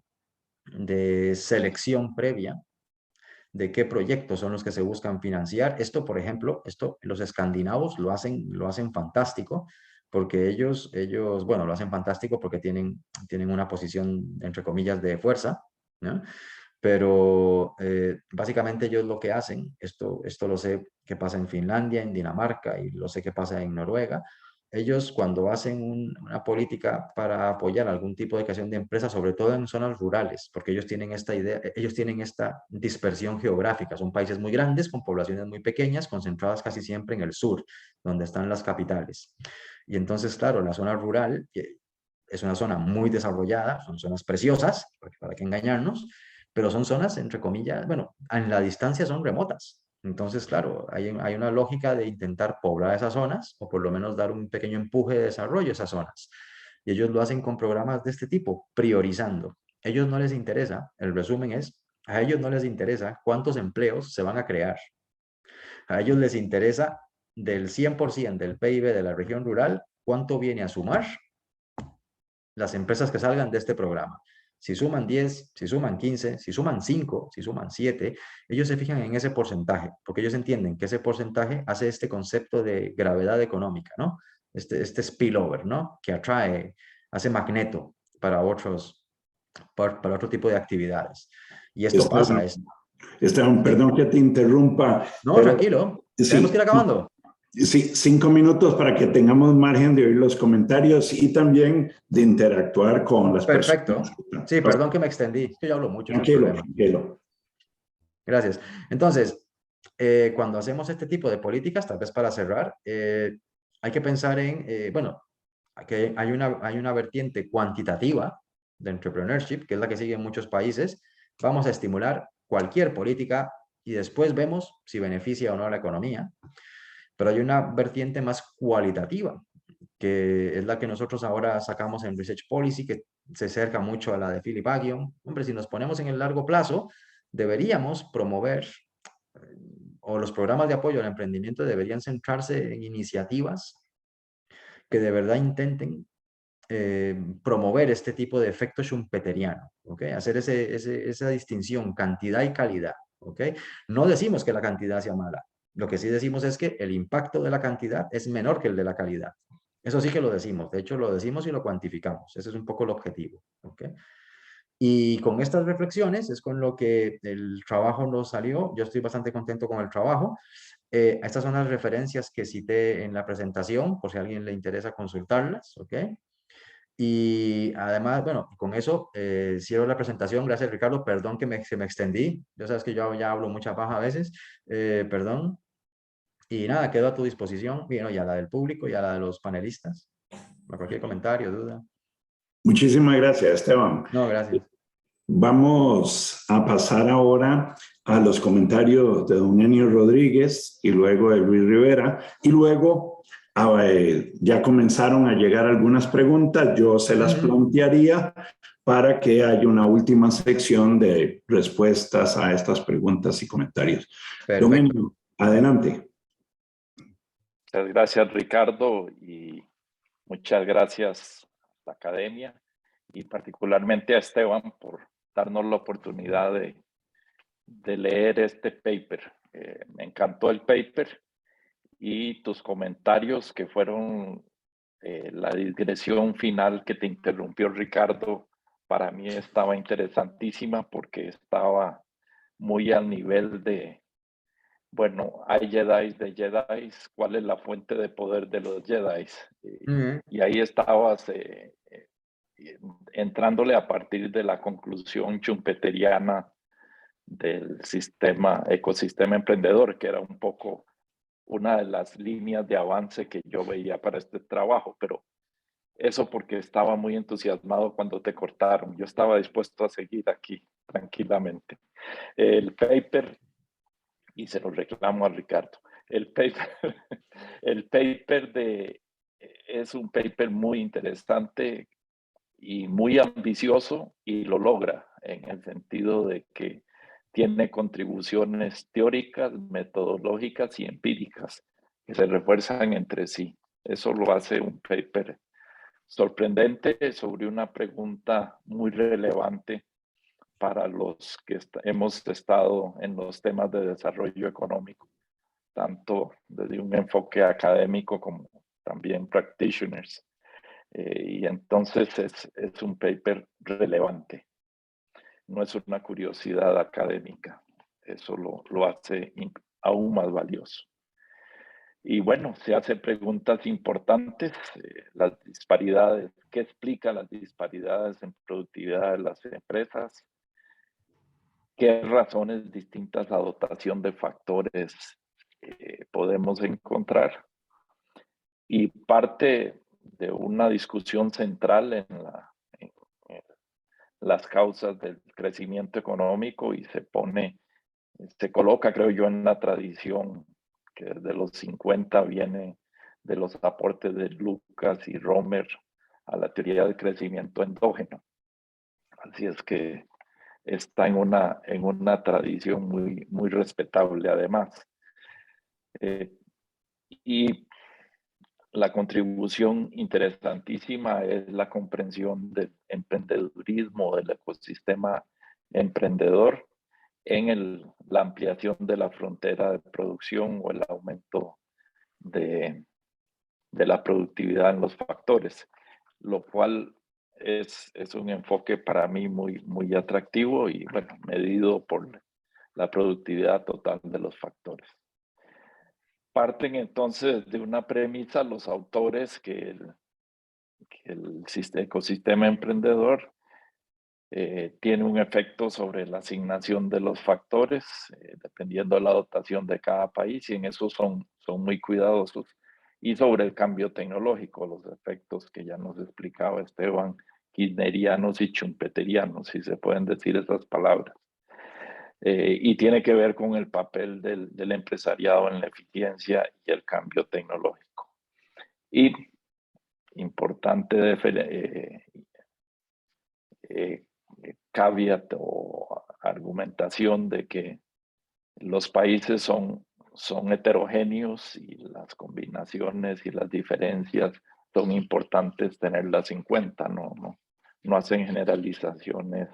de selección previa de qué proyectos son los que se buscan financiar. Esto, por ejemplo, los escandinavos lo hacen fantástico, porque bueno, lo hacen fantástico porque tienen una posición, entre comillas, de fuerza, ¿no? pero básicamente ellos lo que hacen, esto lo sé que pasa en Finlandia, en Dinamarca y lo sé que pasa en Noruega. Ellos cuando hacen una política para apoyar algún tipo de creación de empresas, sobre todo en zonas rurales, porque ellos tienen esta idea, ellos tienen esta dispersión geográfica, son países muy grandes con poblaciones muy pequeñas, concentradas casi siempre en el sur, donde están las capitales. Y entonces, claro, la zona rural es una zona muy desarrollada, son zonas preciosas, para qué engañarnos, pero son zonas, entre comillas, bueno, en la distancia son remotas. Entonces, claro, hay una lógica de intentar poblar esas zonas o por lo menos dar un pequeño empuje de desarrollo a esas zonas. Y ellos lo hacen con programas de este tipo, priorizando. A ellos no les interesa, el resumen es, a ellos no les interesa cuántos empleos se van a crear. A ellos les interesa del 100% del PIB de la región rural, cuánto viene a sumar las empresas que salgan de este programa. Si suman 10, si suman 15, si suman 5, si suman 7, ellos se fijan en ese porcentaje, porque ellos entienden que ese porcentaje hace este concepto de gravedad económica, ¿no? Este spillover, ¿no? Que atrae, hace magneto para para otro tipo de actividades. Y esto pasa. Esteban, Sí. perdón que te interrumpa, No, pero tranquilo. Tenemos que sí, ir acabando. sí, 5 minutos para que tengamos margen de oír los comentarios y también de interactuar con las personas. Perfecto. Sí, perdón que me extendí. Yo ya hablo mucho, no hay Tranquilo, problema. tranquilo. Gracias. Entonces, cuando hacemos este tipo de políticas, tal vez para cerrar, hay que pensar en, bueno, que hay una vertiente cuantitativa de entrepreneurship, que es la que sigue en muchos países. Vamos a estimular cualquier política y después vemos si beneficia o no a la economía. Pero hay una vertiente más cualitativa, que es la que nosotros ahora sacamos en Research Policy, que se acerca mucho a la de Philip Aghion. Hombre, si nos ponemos en el largo plazo, deberíamos promover, o los programas de apoyo al emprendimiento deberían centrarse en iniciativas que de verdad intenten promover este tipo de efecto schumpeteriano, ¿ok? Hacer esa distinción, cantidad y calidad, ¿ok? No decimos que la cantidad sea mala, lo que sí decimos es que el impacto de la cantidad es menor que el de la calidad. Eso sí que lo decimos, de hecho lo decimos y lo cuantificamos, ese es un poco el objetivo, ¿ok? Y con estas reflexiones es con lo que el trabajo nos salió. Yo estoy bastante contento con el trabajo. Estas son las referencias que cité en la presentación, por si a alguien le interesa consultarlas, ¿ok? Y además, bueno, con eso cierro la presentación. Gracias, Ricardo. Perdón que se me extendí. Ya sabes que yo ya hablo mucha paja a veces. Perdón. Y nada, quedo a tu disposición. Bueno, y a la del público y a la de los panelistas. Para cualquier comentario, duda. Muchísimas gracias, Esteban. No, gracias. Vamos a pasar ahora a los comentarios de don Enio Rodríguez y luego de Luis Rivera. Y luego ya comenzaron a llegar algunas preguntas. Yo se las plantearía para que haya una última sección de respuestas a estas preguntas y comentarios. Don Perfecto. Enio, adelante. Muchas gracias, Ricardo, y muchas gracias a la academia y particularmente a Esteban por darnos la oportunidad de leer este paper. Me encantó el paper y tus comentarios que fueron la digresión final que te interrumpió Ricardo, para mí estaba interesantísima porque estaba muy al nivel de, bueno, hay Jedis de Jedis, ¿cuál es la fuente de poder de los Jedis? Y ahí estabas entrándole a partir de la conclusión schumpeteriana del ecosistema emprendedor, que era un poco una de las líneas de avance que yo veía para este trabajo, pero eso porque estaba muy entusiasmado cuando te cortaron. Yo estaba dispuesto a seguir aquí tranquilamente. El paper, y se lo reclamo a Ricardo, el paper, el paper es un paper muy interesante y muy ambicioso y lo logra en el sentido de que tiene contribuciones teóricas, metodológicas y empíricas que se refuerzan entre sí. Eso lo hace un paper sorprendente sobre una pregunta muy relevante para los que hemos estado en los temas de desarrollo económico, tanto desde un enfoque académico como también practitioners. Y entonces es un paper relevante. no es una curiosidad académica. Eso lo hace aún más valioso. Y bueno, se hacen preguntas importantes, las disparidades, ¿qué explica las disparidades en productividad de las empresas? ¿Qué razones distintas a dotación de factores podemos encontrar? Y parte de una discusión central en las causas del crecimiento económico y se coloca, creo yo, en la tradición que desde los 50 viene de los aportes de Lucas y Romer a la teoría del crecimiento endógeno. Así es que está en una tradición muy respetable además. Y la contribución interesantísima es la comprensión del emprendedurismo, del ecosistema emprendedor en la ampliación de la frontera de producción o el aumento de la productividad en los factores, lo cual es un enfoque para mí muy atractivo y, bueno, medido por la productividad total de los factores. Parten entonces de una premisa los autores que el ecosistema emprendedor tiene un efecto sobre la asignación de los factores, dependiendo de la dotación de cada país, y en eso son muy cuidadosos. Y sobre el cambio tecnológico, los efectos que ya nos explicaba Esteban, kirchnerianos y schumpeterianos, si se pueden decir esas palabras. Y tiene que ver con el papel del empresariado en la eficiencia y el cambio tecnológico. Y importante caveat o argumentación de que los países son heterogéneos y las combinaciones y las diferencias son importantes tenerlas en cuenta, no hacen generalizaciones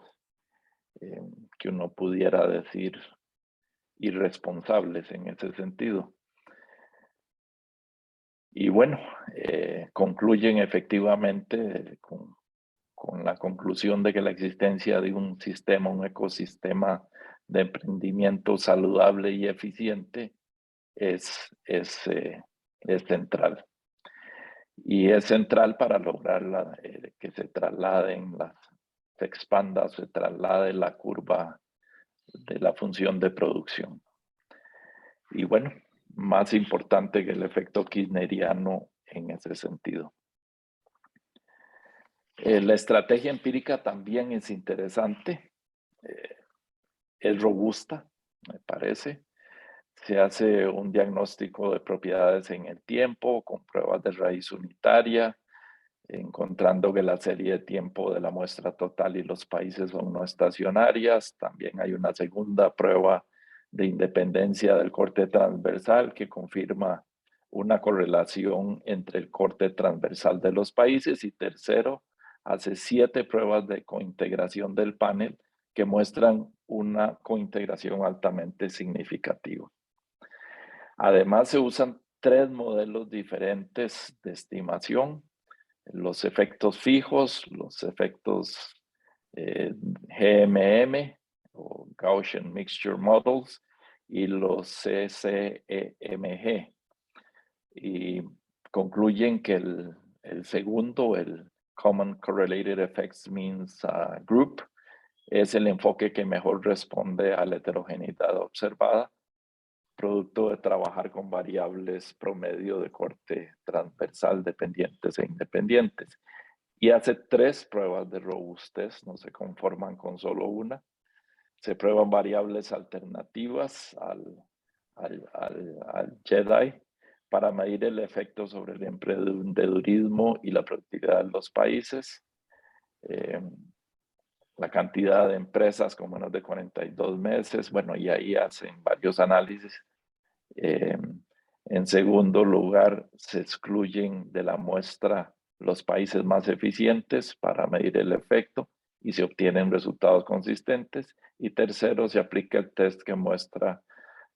que uno pudiera decir irresponsables en ese sentido. Y bueno, concluyen efectivamente con la conclusión de que la existencia de un sistema, un ecosistema de emprendimiento saludable y eficiente es central. Y es central para lograr que se se traslade la curva de la función de producción. Y bueno, más importante que el efecto kirchneriano en ese sentido. La estrategia empírica también es interesante, es robusta, me parece. Se hace un diagnóstico de propiedades en el tiempo con pruebas de raíz unitaria, encontrando que la serie de tiempo de la muestra total y los países son no estacionarias. También hay una segunda prueba de independencia del corte transversal que confirma una correlación entre el corte transversal de los países. Y tercero, hace 7 pruebas de cointegración del panel que muestran una cointegración altamente significativa. Además, se usan 3 modelos diferentes de estimación: los efectos fijos, los efectos GMM o Gaussian Mixture Models y los CCEMG. Y concluyen que el segundo, el Common Correlated Effects Means Group, es el enfoque que mejor responde a la heterogeneidad observada, producto de trabajar con variables promedio de corte transversal dependientes e independientes. Y hace 3 pruebas de robustez, no se conforman con solo una. Se prueban variables alternativas al JEDI para medir el efecto sobre el emprendedurismo y la productividad de los países. La cantidad de empresas con menos de 42 meses, bueno, y ahí hacen varios análisis. En segundo lugar, se excluyen de la muestra los países más eficientes para medir el efecto y se obtienen resultados consistentes. Y tercero, se aplica el test que muestra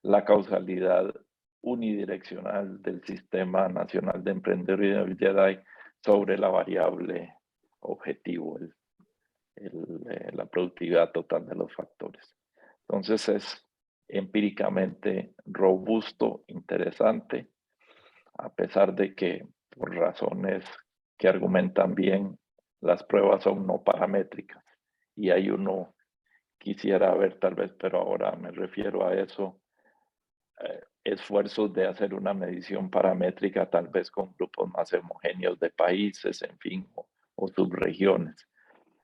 la causalidad unidireccional del Sistema Nacional de Emprendedurismo JEDI sobre la variable objetivo, la productividad total de los factores. Entonces es empíricamente robusto, interesante, a pesar de que por razones que argumentan bien, las pruebas son no paramétricas y hay uno quisiera ver tal vez, pero ahora me refiero a eso, esfuerzos de hacer una medición paramétrica tal vez con grupos más homogéneos de países, en fin, o subregiones.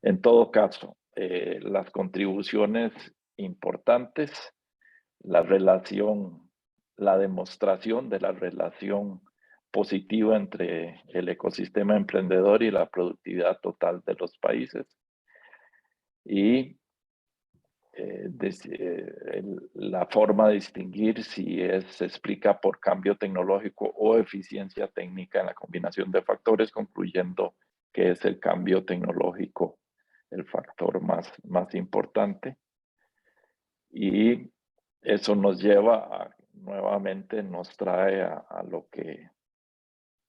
En todo caso, las contribuciones importantes, la relación, la demostración de la relación positiva entre el ecosistema emprendedor y la productividad total de los países. Y la forma de distinguir si se explica por cambio tecnológico o eficiencia técnica en la combinación de factores, concluyendo que es el cambio tecnológico el factor más importante. Y eso nos lleva nuevamente nos trae a lo que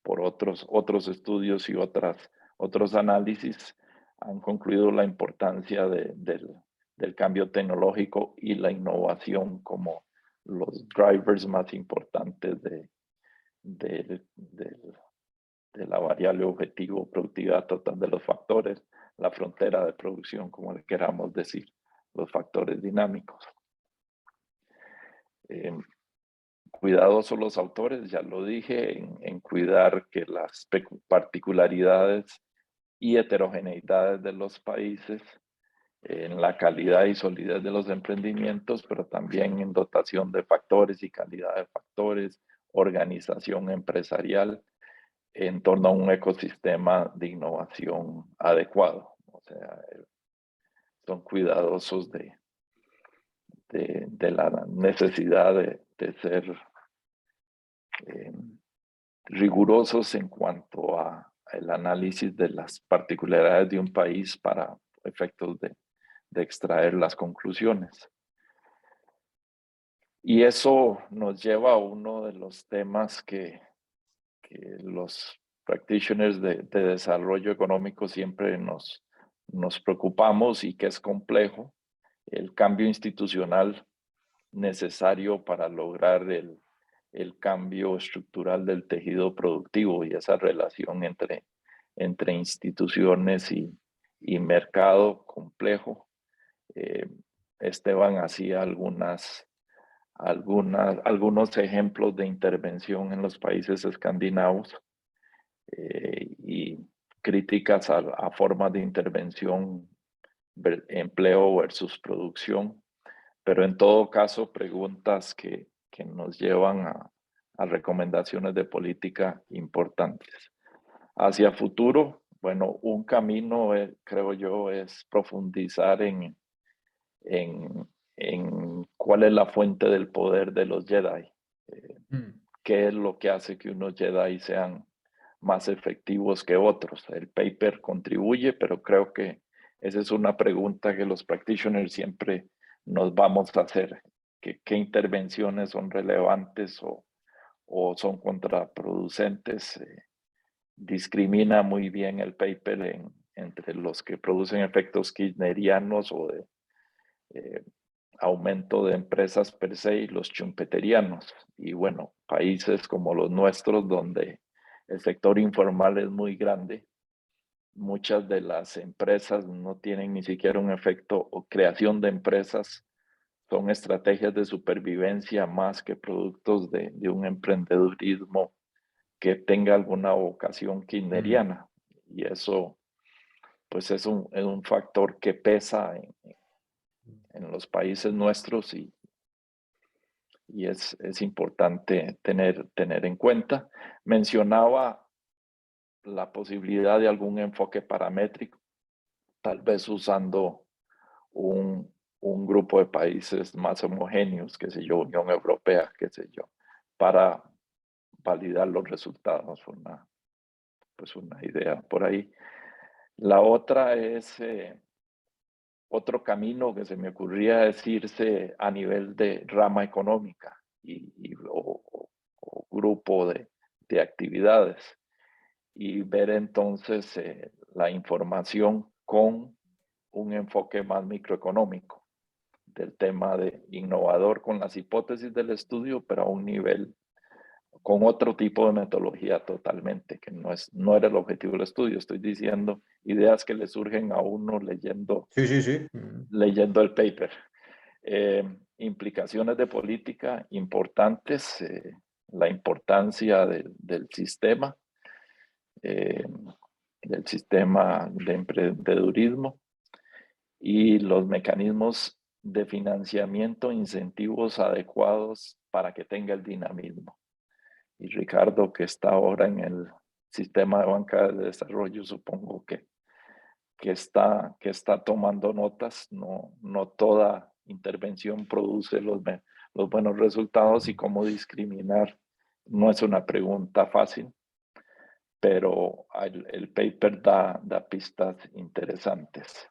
por otros estudios y otros análisis han concluido la importancia del cambio tecnológico y la innovación como los drivers más importantes de la variable objetivo, productividad total de los factores, la frontera de producción, como le queramos decir, los factores dinámicos. Cuidadosos los autores, ya lo dije, en cuidar que las particularidades y heterogeneidades de los países, en la calidad y solidez de los emprendimientos, pero también en dotación de factores y calidad de factores, organización empresarial, en torno a un ecosistema de innovación adecuado. O sea, son cuidadosos de la necesidad de ser rigurosos en cuanto a el análisis de las particularidades de un país para efectos de extraer las conclusiones. Y eso nos lleva a uno de los temas que los practitioners de desarrollo económico siempre nos preocupamos y que es complejo, el cambio institucional necesario para lograr el cambio estructural del tejido productivo y esa relación entre instituciones y mercado complejo. Esteban hacía algunos ejemplos de intervención en los países escandinavos y críticas a formas de intervención, empleo versus producción, pero en todo caso preguntas que nos llevan a recomendaciones de política importantes. Hacia futuro, bueno, un camino, creo yo, es profundizar en cuál es la fuente del poder de los Jedi. ¿Qué es lo que hace que unos Jedi sean más efectivos que otros? El paper contribuye, pero creo que esa es una pregunta que los practitioners siempre nos vamos a hacer. ¿Qué intervenciones son relevantes o son contraproducentes? Discrimina muy bien el paper entre los que producen efectos kirchnerianos o de aumento de empresas per se y los schumpeterianos. Y bueno, países como los nuestros donde el sector informal es muy grande, muchas de las empresas no tienen ni siquiera un efecto o creación de empresas, son estrategias de supervivencia más que productos de un emprendedurismo que tenga alguna vocación kirchneriana. Y eso pues es un factor que pesa en los países nuestros y es importante tener en cuenta. Mencionaba la posibilidad de algún enfoque paramétrico, tal vez usando un grupo de países más homogéneos, qué sé yo, Unión Europea, qué sé yo, para validar los resultados, una idea por ahí. La otra es otro camino que se me ocurría decirse a nivel de rama económica o grupo de actividades y ver entonces la información con un enfoque más microeconómico del tema de innovador con las hipótesis del estudio, pero a un nivel con otro tipo de metodología totalmente, que no era el objetivo del estudio. Estoy diciendo ideas que le surgen a uno leyendo, Sí, sí, sí. leyendo el paper. Implicaciones de política importantes, la importancia del sistema de emprendedurismo y los mecanismos de financiamiento, incentivos adecuados para que tenga el dinamismo. Y Ricardo, que está ahora en el sistema de banca de desarrollo, supongo que está tomando notas. No toda intervención produce los buenos resultados, y cómo discriminar no es una pregunta fácil, pero el paper da pistas interesantes.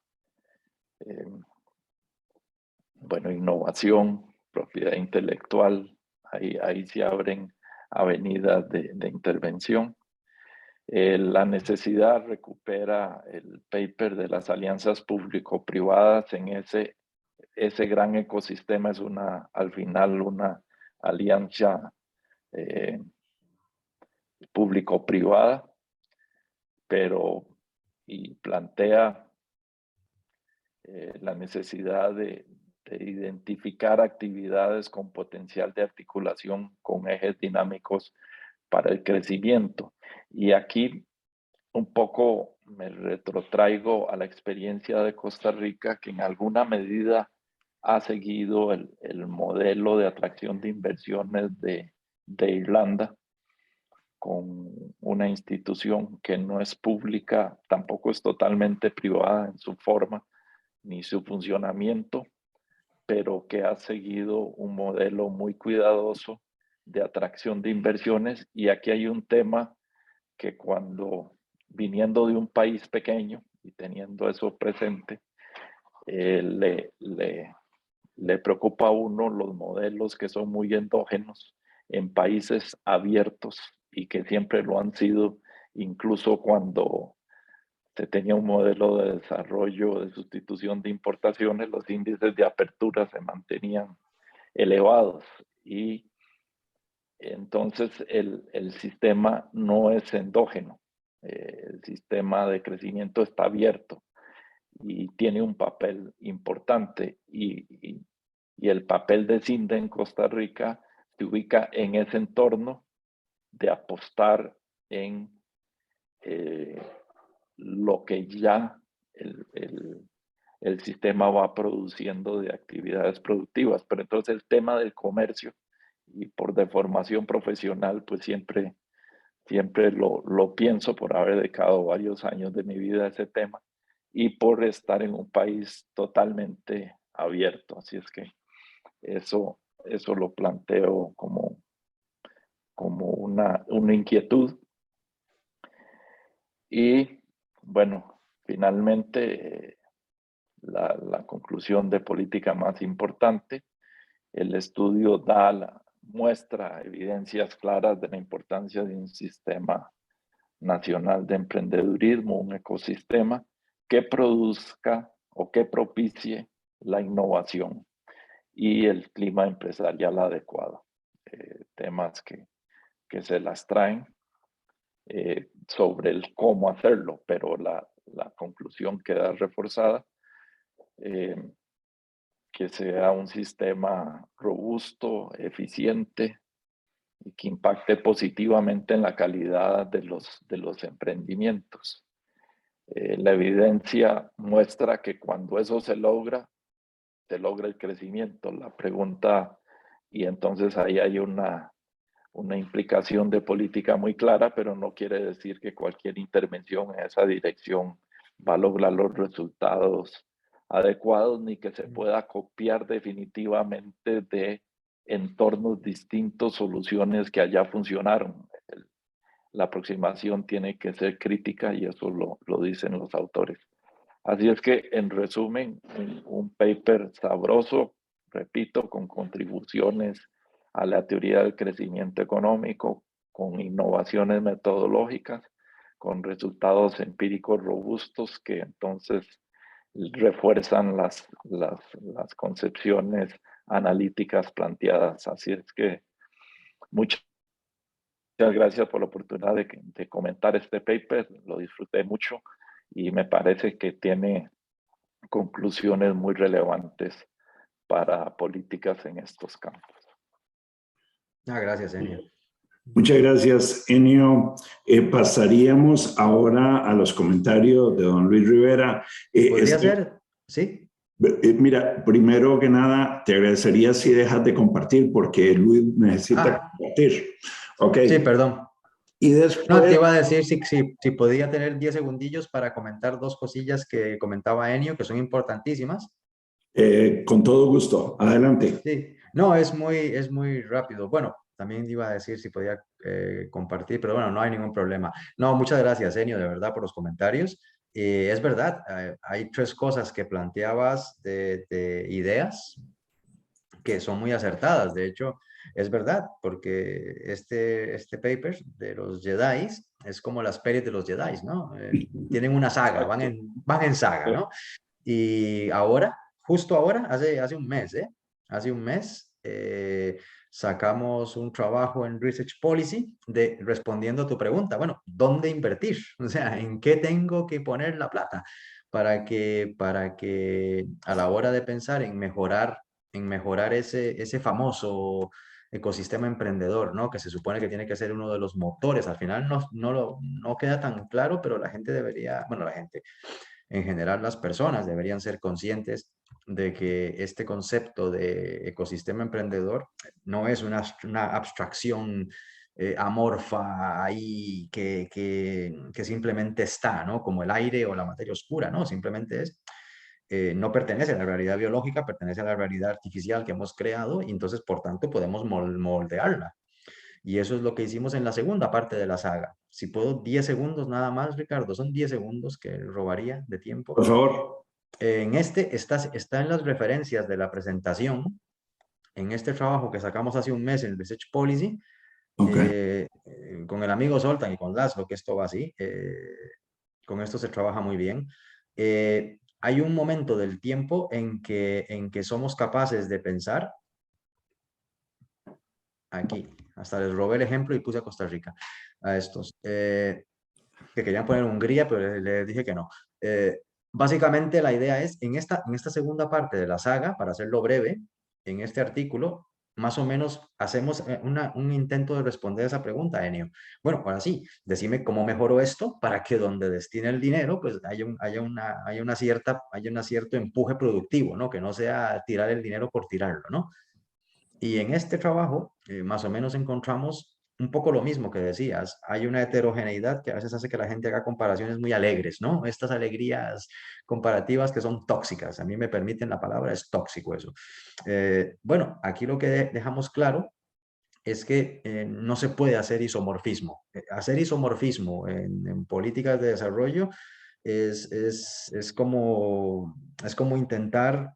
Bueno, innovación, propiedad intelectual, ahí se abren avenidas de intervención. La necesidad recupera el paper de las alianzas público-privadas en ese gran ecosistema. Es al final una alianza público-privada, y plantea la necesidad de identificar actividades con potencial de articulación con ejes dinámicos para el crecimiento. Y aquí un poco me retrotraigo a la experiencia de Costa Rica, que en alguna medida ha seguido el modelo de atracción de inversiones de Irlanda, con una institución que no es pública, tampoco es totalmente privada en su forma ni su funcionamiento, pero que ha seguido un modelo muy cuidadoso de atracción de inversiones. Y aquí hay un tema que, cuando viniendo de un país pequeño y teniendo eso presente, le preocupa a uno los modelos que son muy endógenos en países abiertos, y que siempre lo han sido, incluso cuando se tenía un modelo de desarrollo de sustitución de importaciones, los índices de apertura se mantenían elevados, y entonces el sistema no es endógeno. El sistema de crecimiento está abierto y tiene un papel importante, y el papel de CINDA en Costa Rica se ubica en ese entorno de apostar en lo que ya el sistema va produciendo de actividades productivas. Pero entonces el tema del comercio, y por deformación profesional, pues siempre lo pienso, por haber dedicado varios años de mi vida a ese tema y por estar en un país totalmente abierto. Así es que eso lo planteo como una inquietud. Y bueno, finalmente, la conclusión de política más importante: el estudio muestra evidencias claras de la importancia de un sistema nacional de emprendedurismo, un ecosistema que produzca o que propicie la innovación y el clima empresarial adecuado. Temas que se las traen sobre el cómo hacerlo, pero la conclusión queda reforzada: que sea un sistema robusto, eficiente, y que impacte positivamente en la calidad de los emprendimientos. La evidencia muestra que cuando eso se logra el crecimiento. La pregunta, y entonces ahí hay una implicación de política muy clara, pero no quiere decir que cualquier intervención en esa dirección va a lograr los resultados adecuados, ni que se pueda copiar definitivamente de entornos distintos soluciones que allá funcionaron. La aproximación tiene que ser crítica, y eso lo dicen los autores. Así es que, en resumen, un paper sabroso, repito, con contribuciones a la teoría del crecimiento económico, con innovaciones metodológicas, con resultados empíricos robustos, que entonces refuerzan las concepciones analíticas planteadas. Así es que muchas gracias por la oportunidad de comentar este paper. Lo disfruté mucho y me parece que tiene conclusiones muy relevantes para políticas en estos campos. Gracias, Enio. Muchas gracias, Enio. Pasaríamos ahora a los comentarios de don Luis Rivera. ¿Podría ser? Sí. Mira, primero que nada, te agradecería si dejas de compartir porque Luis necesita compartir. Ok. Sí, perdón. Y después... No, te iba a decir si podía tener 10 segundillos para comentar dos cosillas que comentaba Enio, que son importantísimas. Con todo gusto. Adelante. Sí, no, es muy rápido. Bueno, también iba a decir si podía compartir, pero bueno, no hay ningún problema. No, muchas gracias, Enio, de verdad, por los comentarios. Es verdad, hay tres cosas que planteabas de ideas que son muy acertadas. De hecho, es verdad, porque este paper de los Jedi es como las pelis de los Jedi, ¿no? Tienen una saga, van en saga, ¿no? Y ahora, justo ahora, hace un mes, ¿eh? Hace un mes sacamos un trabajo en Research Policy respondiendo a tu pregunta. Bueno, ¿dónde invertir? O sea, ¿en qué tengo que poner la plata para que a la hora de pensar en mejorar ese famoso ecosistema emprendedor, ¿no? Que se supone que tiene que ser uno de los motores. Al final no queda tan claro, pero la gente debería, bueno, la gente, en general las personas deberían ser conscientes de que este concepto de ecosistema emprendedor no es una abstracción amorfa ahí que simplemente está, ¿no? Como el aire o la materia oscura, ¿no? Simplemente no pertenece a la realidad biológica, pertenece a la realidad artificial que hemos creado y entonces, por tanto, podemos moldearla. Y eso es lo que hicimos en la segunda parte de la saga. Si puedo, 10 segundos nada más, Ricardo, son 10 segundos que robaría de tiempo. Por favor. En está en las referencias de la presentación, en este trabajo que sacamos hace un mes en Research Policy, Okay. con el amigo Soltan y con Laszlo, que esto va así, con esto se trabaja muy bien. Hay un momento del tiempo en que somos capaces de pensar, aquí, hasta les robé el ejemplo y puse a Costa Rica, a estos, que querían poner Hungría, pero les dije que no. Básicamente la idea es, en esta segunda parte de la saga, para hacerlo breve, en este artículo, más o menos hacemos un intento de responder esa pregunta, Enio. Bueno, ahora sí, decime cómo mejoro esto para que donde destine el dinero, pues haya una cierto empuje productivo, ¿no? Que no sea tirar el dinero por tirarlo, ¿no? Y en este trabajo, más o menos encontramos un poco lo mismo que decías. Hay una heterogeneidad que a veces hace que la gente haga comparaciones muy alegres, ¿no? Estas alegrías comparativas que son tóxicas. A mí me permiten la palabra, es tóxico eso. Bueno, aquí lo que dejamos claro es que no se puede hacer isomorfismo. Hacer isomorfismo en políticas de desarrollo es como intentar,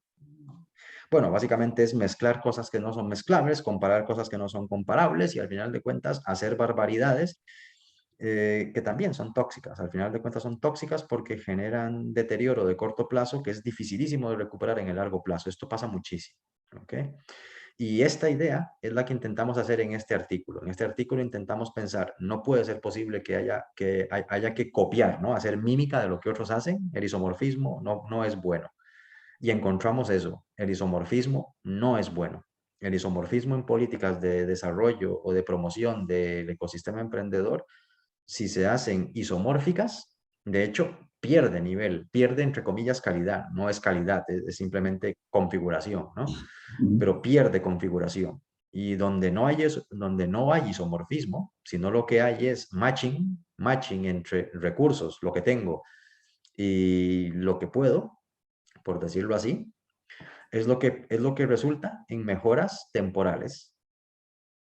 bueno, básicamente es mezclar cosas que no son mezclables, comparar cosas que no son comparables y al final de cuentas hacer barbaridades que también son tóxicas. Al final de cuentas son tóxicas porque generan deterioro de corto plazo que es dificilísimo de recuperar en el largo plazo. Esto pasa muchísimo. ¿Ok? Y esta idea es la que intentamos hacer en este artículo. En este artículo intentamos pensar, no puede ser posible que haya que copiar, ¿no? Hacer mímica de lo que otros hacen. El isomorfismo no es bueno. Y encontramos eso, el isomorfismo no es bueno. El isomorfismo en políticas de desarrollo o de promoción del ecosistema emprendedor, si se hacen isomórficas, de hecho, pierde nivel, pierde entre comillas calidad, no es calidad, es simplemente configuración, ¿no? Pero pierde configuración. Y donde no hay isomorfismo, sino lo que hay es matching entre recursos, lo que tengo y lo que puedo, por decirlo así, es lo que resulta en mejoras temporales.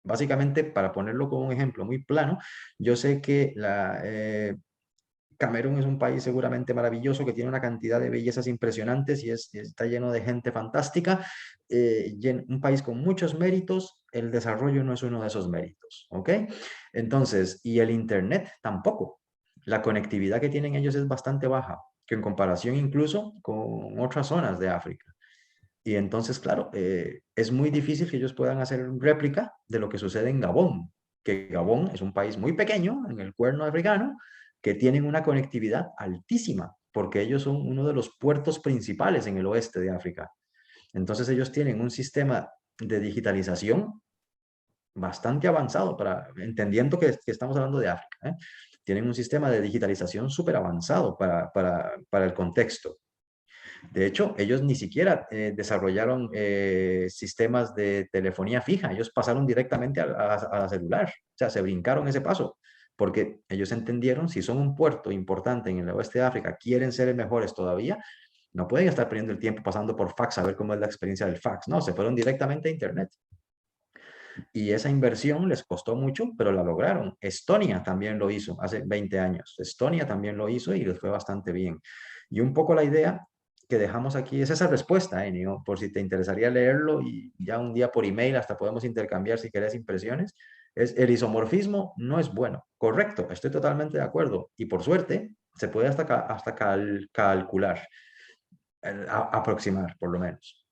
Básicamente, para ponerlo como un ejemplo muy plano, yo sé que Camerún es un país seguramente maravilloso que tiene una cantidad de bellezas impresionantes y está lleno de gente fantástica. Un país con muchos méritos, el desarrollo no es uno de esos méritos, ¿ok? Entonces, y el Internet tampoco. la conectividad que tienen ellos es bastante baja, que en comparación incluso con otras zonas de África. Y entonces, claro, es muy difícil que ellos puedan hacer réplica de lo que sucede en Gabón, que Gabón es un país muy pequeño en el cuerno africano, que tienen una conectividad altísima, porque ellos son uno de los puertos principales en el oeste de África. Entonces ellos tienen un sistema de digitalización bastante avanzado, entendiendo que estamos hablando de África, ¿eh? Tienen un sistema de digitalización súper avanzado para el contexto. De hecho, ellos ni siquiera desarrollaron sistemas de telefonía fija, ellos pasaron directamente a la celular, o sea, se brincaron ese paso, porque ellos entendieron, si son un puerto importante en el oeste de África, quieren ser mejores todavía, no pueden estar perdiendo el tiempo pasando por fax a ver cómo es la experiencia del fax, no, se fueron directamente a Internet. Y esa inversión les costó mucho, pero la lograron. Estonia también lo hizo hace 20 años. Estonia también lo hizo y les fue bastante bien. Y un poco la idea que dejamos aquí es esa respuesta, Enio, por si te interesaría leerlo y ya un día por email hasta podemos intercambiar si querés impresiones. Es el isomorfismo no es bueno. Correcto, estoy totalmente de acuerdo. Y por suerte se puede hasta calcular, aproximar por lo menos.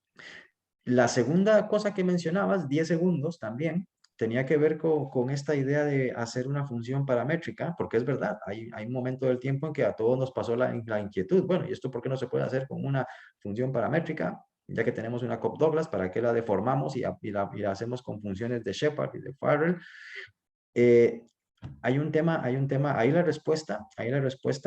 La segunda cosa que mencionabas, 10 segundos también, tenía que ver con esta idea de hacer una función paramétrica, porque es verdad, hay un momento del tiempo en que a todos nos pasó la inquietud. Bueno, ¿y esto por qué no se puede hacer con una función paramétrica? Ya que tenemos una Cobb-Douglas, ¿para qué la deformamos y la hacemos con funciones de Shepard y de Farrell? Hay un tema, ahí la respuesta,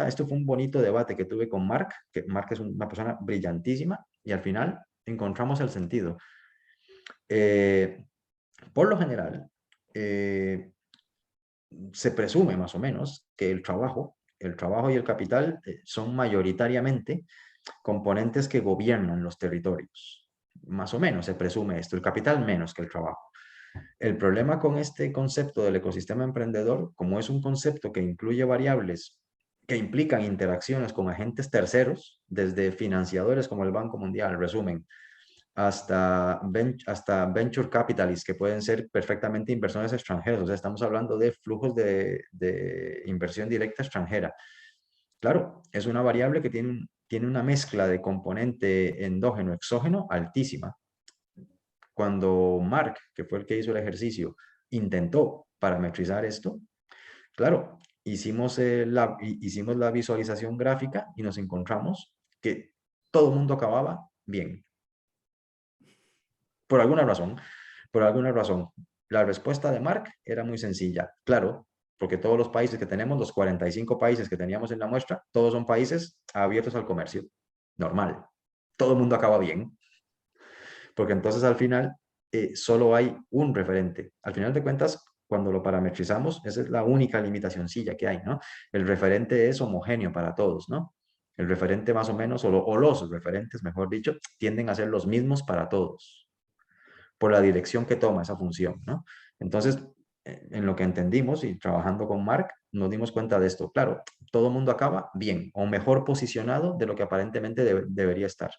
esto fue un bonito debate que tuve con Mark, que Mark es una persona brillantísima, y al final encontramos el sentido. Por lo general, se presume más o menos que el trabajo y el capital son mayoritariamente componentes que gobiernan los territorios. Más o menos se presume esto, el capital menos que el trabajo. El problema con este concepto del ecosistema emprendedor, como es un concepto que incluye variables que implican interacciones con agentes terceros, desde financiadores como el Banco Mundial, resumen, hasta venture capitalists, que pueden ser perfectamente inversores extranjeros. O sea, estamos hablando de flujos de inversión directa extranjera. Claro, es una variable que tiene una mezcla de componente endógeno, exógeno altísima. Cuando Mark, que fue el que hizo el ejercicio, intentó parametrizar esto, claro, hicimos la visualización gráfica y nos encontramos que todo el mundo acababa bien. Por alguna razón. La respuesta de Mark era muy sencilla. Claro, porque todos los países que tenemos, los 45 países que teníamos en la muestra, todos son países abiertos al comercio. Normal. Todo el mundo acaba bien. Porque entonces al final solo hay un referente. Al final de cuentas, cuando lo parametrizamos, esa es la única limitacioncilla que hay, ¿no? El referente es homogéneo para todos, ¿no? El referente más o menos, o los referentes, mejor dicho, tienden a ser los mismos para todos, por la dirección que toma esa función, ¿no? Entonces, en lo que entendimos y trabajando con Mark, nos dimos cuenta de esto. Claro, todo el mundo acaba bien o mejor posicionado de lo que aparentemente debería estar.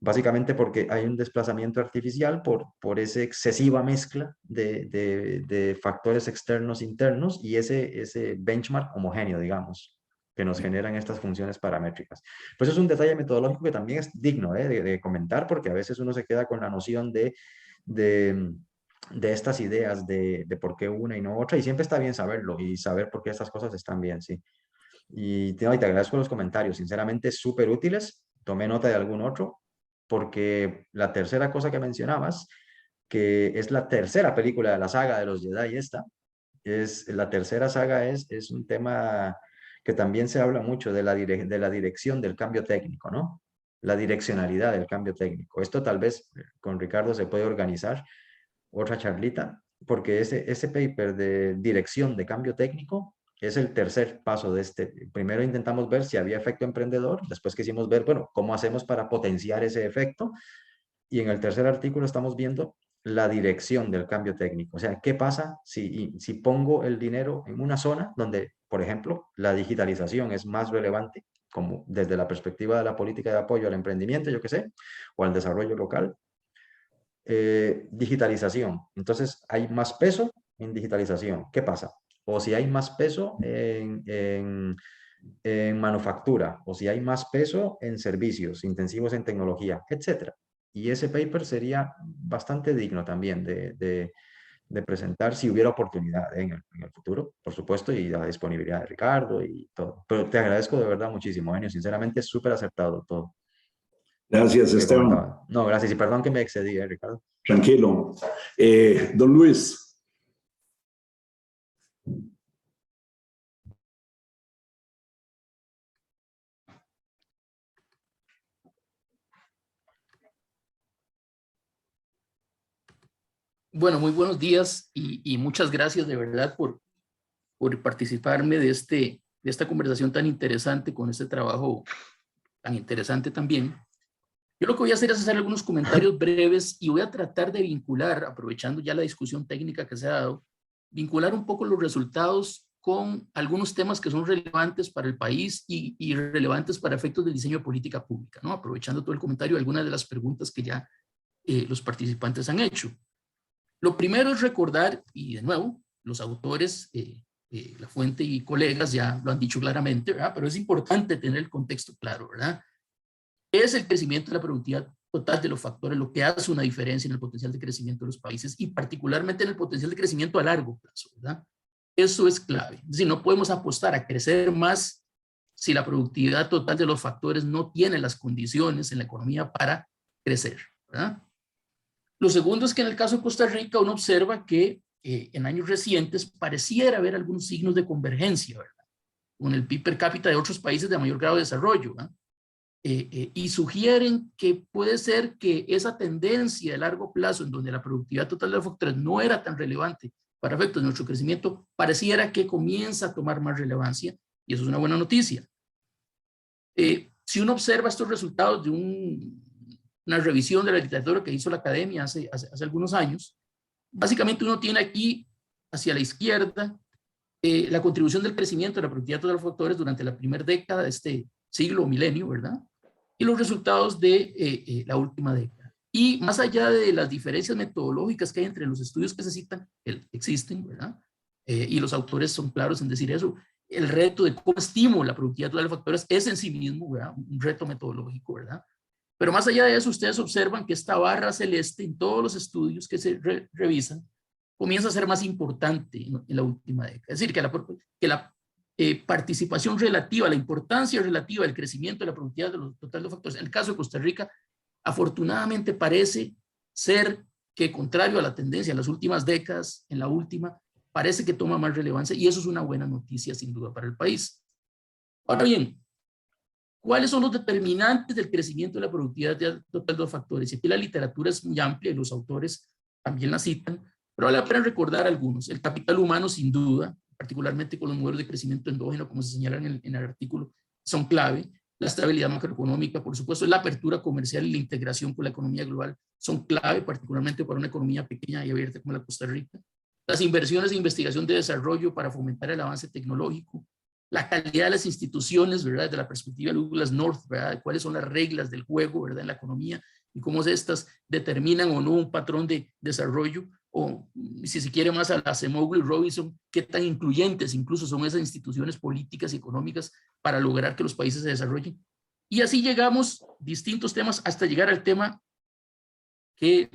Básicamente porque hay un desplazamiento artificial por esa excesiva mezcla de factores externos internos y ese benchmark homogéneo, digamos, que nos generan estas funciones paramétricas. Pues es un detalle metodológico que también es digno de comentar, porque a veces uno se queda con la noción de estas ideas de por qué una y no otra, y siempre está bien saberlo y saber por qué estas cosas están bien, sí. Y te agradezco los comentarios, sinceramente súper útiles. Tomé nota de algún otro, porque la tercera cosa que mencionabas, que es la tercera película de la saga de los Jedi la tercera saga es un tema que también se habla mucho de la dirección del cambio técnico, ¿no? La direccionalidad del cambio técnico. Esto tal vez con Ricardo se puede organizar otra charlita, porque ese paper de dirección de cambio técnico es el tercer paso de este. Primero intentamos ver si había efecto emprendedor, después quisimos ver, bueno, cómo hacemos para potenciar ese efecto, y en el tercer artículo estamos viendo la dirección del cambio técnico. O sea, ¿qué pasa si pongo el dinero en una zona donde, por ejemplo, la digitalización es más relevante, como desde la perspectiva de la política de apoyo al emprendimiento, yo qué sé, o al desarrollo local? Digitalización. Entonces, hay más peso en digitalización. ¿Qué pasa? o si hay más peso en manufactura, o si hay más peso en servicios intensivos en tecnología, etcétera. Y ese paper sería bastante digno también de presentar si hubiera oportunidad en el futuro, por supuesto, y la disponibilidad de Ricardo y todo. Pero te agradezco de verdad muchísimo, Enio. Sinceramente, es súper acertado todo Gracias, que Esteban. comentaba. No, gracias. Y perdón que me excedí, Ricardo. Tranquilo. Don Luis. Bueno, muy buenos días y muchas gracias de verdad por participarme de esta conversación tan interesante con este trabajo tan interesante también. Yo lo que voy a hacer es hacer algunos comentarios breves y voy a tratar de vincular, aprovechando ya la discusión técnica que se ha dado, vincular un poco los resultados con algunos temas que son relevantes para el país y relevantes para efectos del diseño de política pública, ¿no? Aprovechando todo el comentario, algunas de las preguntas que ya los participantes han hecho. Lo primero es recordar, y de nuevo, los autores, La Fuente y colegas ya lo han dicho claramente, ¿verdad? Pero es importante tener el contexto claro, ¿verdad? Es el crecimiento de la productividad total de los factores lo que hace una diferencia en el potencial de crecimiento de los países y particularmente en el potencial de crecimiento a largo plazo, ¿verdad? Eso es clave. Es decir, no podemos apostar a crecer más si la productividad total de los factores no tiene las condiciones en la economía para crecer, ¿verdad? Lo segundo es que en el caso de Costa Rica uno observa que en años recientes pareciera haber algunos signos de convergencia, ¿verdad? Con el PIB per cápita de otros países de mayor grado de desarrollo, ¿verdad? Y sugieren que puede ser que esa tendencia de largo plazo en donde la productividad total de los factores no era tan relevante para efectos de nuestro crecimiento, pareciera que comienza a tomar más relevancia y eso es una buena noticia. Si uno observa estos resultados de una revisión de la literatura que hizo la academia hace algunos años, básicamente uno tiene aquí hacia la izquierda la contribución del crecimiento de la productividad total de los factores durante la primera década de este siglo o milenio, ¿verdad? Y los resultados de la última década. Y más allá de las diferencias metodológicas que hay entre los estudios que se citan, existen, ¿verdad? Y los autores son claros en decir eso, el reto de cómo estimo la productividad total de los factores es en sí mismo, ¿verdad? Un reto metodológico, ¿verdad? Pero más allá de eso, ustedes observan que esta barra celeste en todos los estudios que se revisan comienza a ser más importante en la última década. Es decir, que la participación relativa, la importancia relativa del crecimiento de la productividad de los total de los factores, en el caso de Costa Rica, afortunadamente parece ser que, contrario a la tendencia en las últimas décadas, en la última, parece que toma más relevancia y eso es una buena noticia sin duda para el país. Ahora bien, ¿cuáles son los determinantes del crecimiento de la productividad total de los factores? Y aquí la literatura es muy amplia y los autores también la citan, pero vale la pena recordar algunos. El capital humano, sin duda, particularmente con los modelos de crecimiento endógeno, como se señala en el artículo, son clave. La estabilidad macroeconómica, por supuesto, la apertura comercial y la integración con la economía global son clave, particularmente para una economía pequeña y abierta como la Costa Rica. Las inversiones de investigación de desarrollo para fomentar el avance tecnológico, la calidad de las instituciones, ¿verdad? Desde la perspectiva de Douglas North, ¿verdad? ¿Cuáles son las reglas del juego, ¿verdad? En la economía y cómo estas determinan o no un patrón de desarrollo, o si se quiere más a la Acemoglu y Robinson, qué tan incluyentes incluso son esas instituciones políticas y económicas para lograr que los países se desarrollen. Y así llegamos, distintos temas, hasta llegar al tema que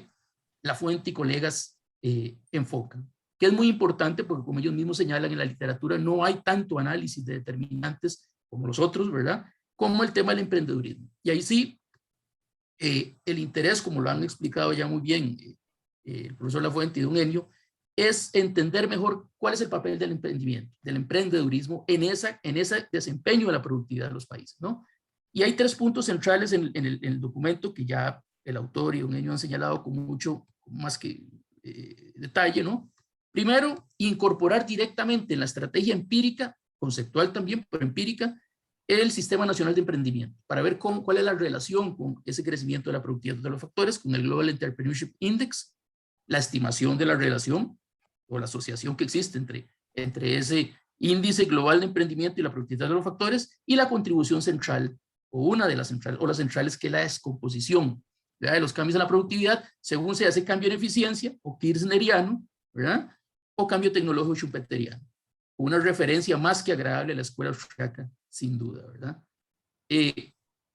La Fuente y colegas enfocan, que es muy importante porque, como ellos mismos señalan en la literatura, no hay tanto análisis de determinantes como los otros, ¿verdad? Como el tema del emprendedurismo. Y ahí sí, el interés, como lo han explicado ya muy bien el profesor Lafuente y don Enio, es entender mejor cuál es el papel del emprendimiento, del emprendedurismo en ese desempeño de la productividad de los países, ¿no? Y hay tres puntos centrales en el documento que ya el autor y don Enio han señalado con mucho más que detalle, ¿no? Primero, incorporar directamente en la estrategia empírica, conceptual también, pero empírica, el Sistema Nacional de Emprendimiento, para ver cuál es la relación con ese crecimiento de la productividad de los factores, con el Global Entrepreneurship Index, la estimación de la relación o la asociación que existe entre ese índice global de emprendimiento y la productividad de los factores, y la contribución central, o una de las centrales, o las centrales, que es la descomposición, ¿verdad? De los cambios en la productividad, según se hace cambio en eficiencia, o kirchneriano, ¿verdad? O cambio tecnológico schumpeteriano. una referencia más que agradable a la escuela austriaca, sin duda, ¿verdad?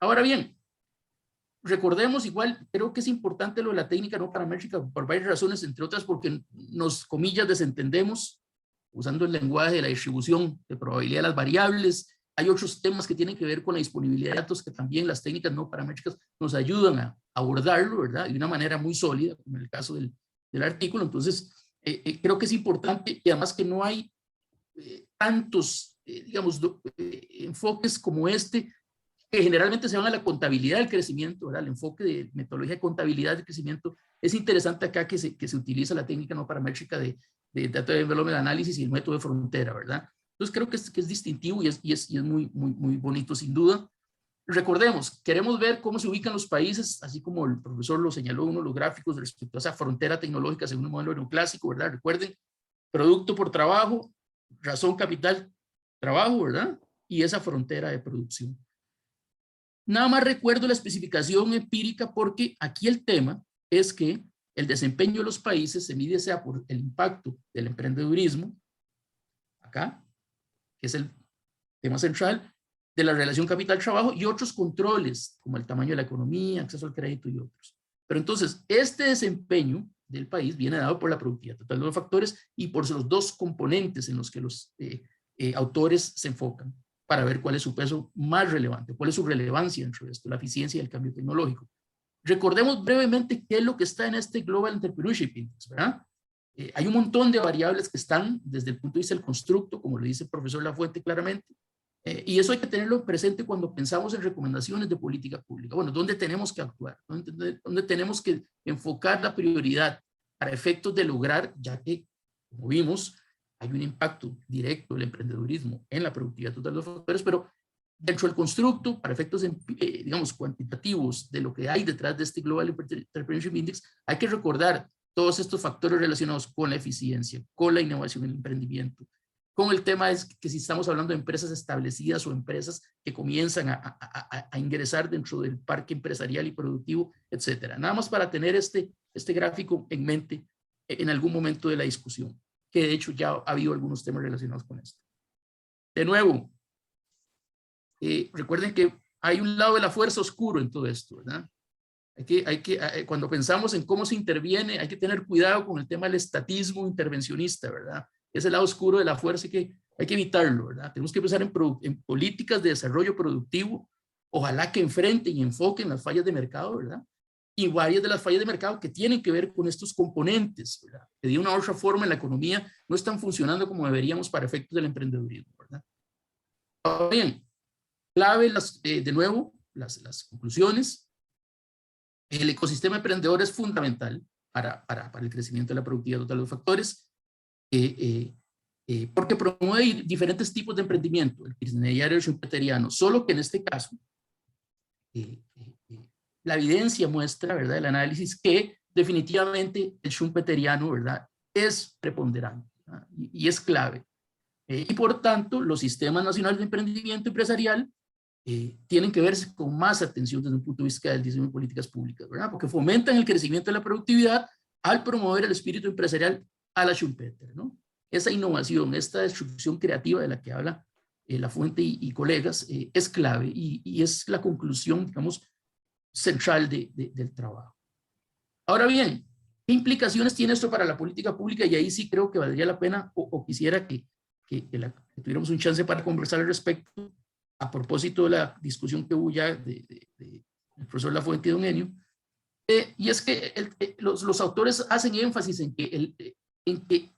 Ahora bien, recordemos igual, creo que es importante lo de la técnica no paramétrica por varias razones, entre otras porque nos, comillas, desentendemos usando el lenguaje de la distribución de probabilidad de las variables. Hay otros temas que tienen que ver con la disponibilidad de datos que también las técnicas no paramétricas nos ayudan a abordarlo, ¿verdad? De una manera muy sólida, como en el caso del artículo. Entonces, creo que es importante y además que no hay tantos, digamos, enfoques como este, que generalmente se van a la contabilidad del crecimiento, ¿verdad? El enfoque de metodología de contabilidad del crecimiento. Es interesante acá que se utiliza la técnica no paramétrica de Data Development Analysis y el método de frontera, ¿verdad? Entonces creo que es distintivo y es muy bonito sin duda. Recordemos, queremos ver cómo se ubican los países, así como el profesor lo señaló en uno de los gráficos respecto a esa frontera tecnológica según el modelo neoclásico, ¿verdad? Recuerden, producto por trabajo, razón capital, trabajo, ¿verdad? Y esa frontera de producción. Nada más recuerdo la especificación empírica porque aquí el tema es que el desempeño de los países se mide sea por el impacto del emprendedurismo, acá, que es el tema central, de la relación capital-trabajo y otros controles, como el tamaño de la economía, acceso al crédito y otros. Pero entonces, este desempeño del país viene dado por la productividad total de los factores y por los dos componentes en los que los autores se enfocan para ver cuál es su peso más relevante, cuál es su relevancia dentro de esto, la eficiencia y el cambio tecnológico. Recordemos brevemente qué es lo que está en este Global Entrepreneurship Index, ¿verdad? Hay un montón de variables que están desde el punto de vista del constructo, como lo dice el profesor Lafuente claramente, y eso hay que tenerlo presente cuando pensamos en recomendaciones de política pública. Bueno, ¿dónde tenemos que actuar? ¿Dónde tenemos que enfocar la prioridad para efectos de lograr, ya que, como vimos, hay un impacto directo del emprendedurismo en la productividad total de los factores, pero dentro del constructo, para efectos, digamos, cuantitativos de lo que hay detrás de este Global Entrepreneurship Index, hay que recordar todos estos factores relacionados con la eficiencia, con la innovación y el emprendimiento, con el tema es que si estamos hablando de empresas establecidas o empresas que comienzan a ingresar dentro del parque empresarial y productivo, etcétera. Nada más para tener este gráfico en mente en algún momento de la discusión, que de hecho ya ha habido algunos temas relacionados con esto. De nuevo, recuerden que hay un lado de la fuerza oscuro en todo esto, ¿verdad? Cuando pensamos en cómo se interviene, hay que tener cuidado con el tema del estatismo intervencionista, ¿verdad? Ese lado oscuro de la fuerza hay que evitarlo, ¿verdad? Tenemos que pensar en políticas de desarrollo productivo, ojalá que enfrenten y enfoquen las fallas de mercado, ¿verdad? Y varias de las fallas de mercado que tienen que ver con estos componentes, ¿verdad? Que de una u otra forma en la economía no están funcionando como deberíamos para efectos del emprendedurismo, ¿verdad? Ahora bien, clave de nuevo las conclusiones. El ecosistema emprendedor es fundamental para el crecimiento de la productividad total de los factores, porque promueve diferentes tipos de emprendimiento, el kirchnerriano y el schumpeteriano, solo que en este caso la evidencia muestra, ¿verdad?, el análisis que definitivamente el schumpeteriano, ¿verdad?, es preponderante, ¿verdad?, y es clave. Y por tanto, los sistemas nacionales de emprendimiento empresarial tienen que verse con más atención desde un punto de vista del diseño de políticas públicas, ¿verdad?, porque fomentan el crecimiento de la productividad al promover el espíritu empresarial a la Schumpeter, ¿no? Esa innovación, esta destrucción creativa de la que habla Lafuente y colegas es clave y es la conclusión, digamos, central del trabajo. Ahora bien, ¿qué implicaciones tiene esto para la política pública? Y ahí sí creo que valdría la pena o quisiera que tuviéramos un chance para conversar al respecto a propósito de la discusión que hubo ya del profesor Lafuente y don Enio. Y es que los autores hacen énfasis en que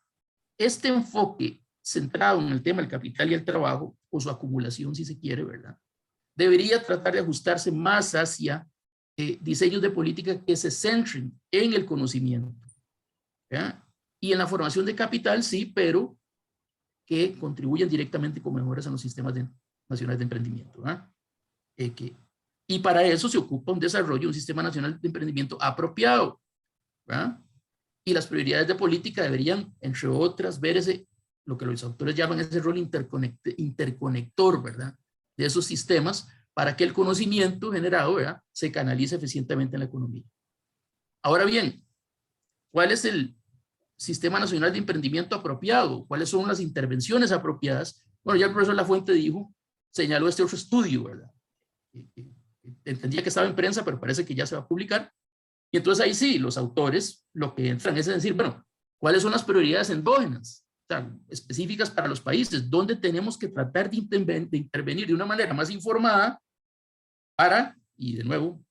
este enfoque centrado en el tema del capital y el trabajo, o su acumulación si se quiere, ¿verdad?, debería tratar de ajustarse más hacia diseños de política que se centren en el conocimiento, ¿verdad?, y en la formación de capital, sí, pero que contribuyan directamente con mejoras en los sistemas nacionales de emprendimiento, ¿verdad? Y para eso se ocupa un desarrollo de un sistema nacional de emprendimiento apropiado, ¿verdad? Y las prioridades de política deberían, entre otras, ver lo que los autores llaman ese rol interconector, ¿verdad?, de esos sistemas para que el conocimiento generado, ¿verdad?, se canalice eficientemente en la economía. Ahora bien, ¿cuál es sistema nacional de emprendimiento apropiado, cuáles son las intervenciones apropiadas. Bueno, ya el profesor Lafuente señaló este otro estudio, ¿verdad? Entendía que estaba en prensa, pero parece que ya se va a publicar. Y entonces ahí sí, los autores lo que entran es decir, bueno, ¿cuáles son las prioridades endógenas? O sea, específicas para los países, ¿dónde tenemos que tratar de intervenir de una manera más informada para, y de nuevo,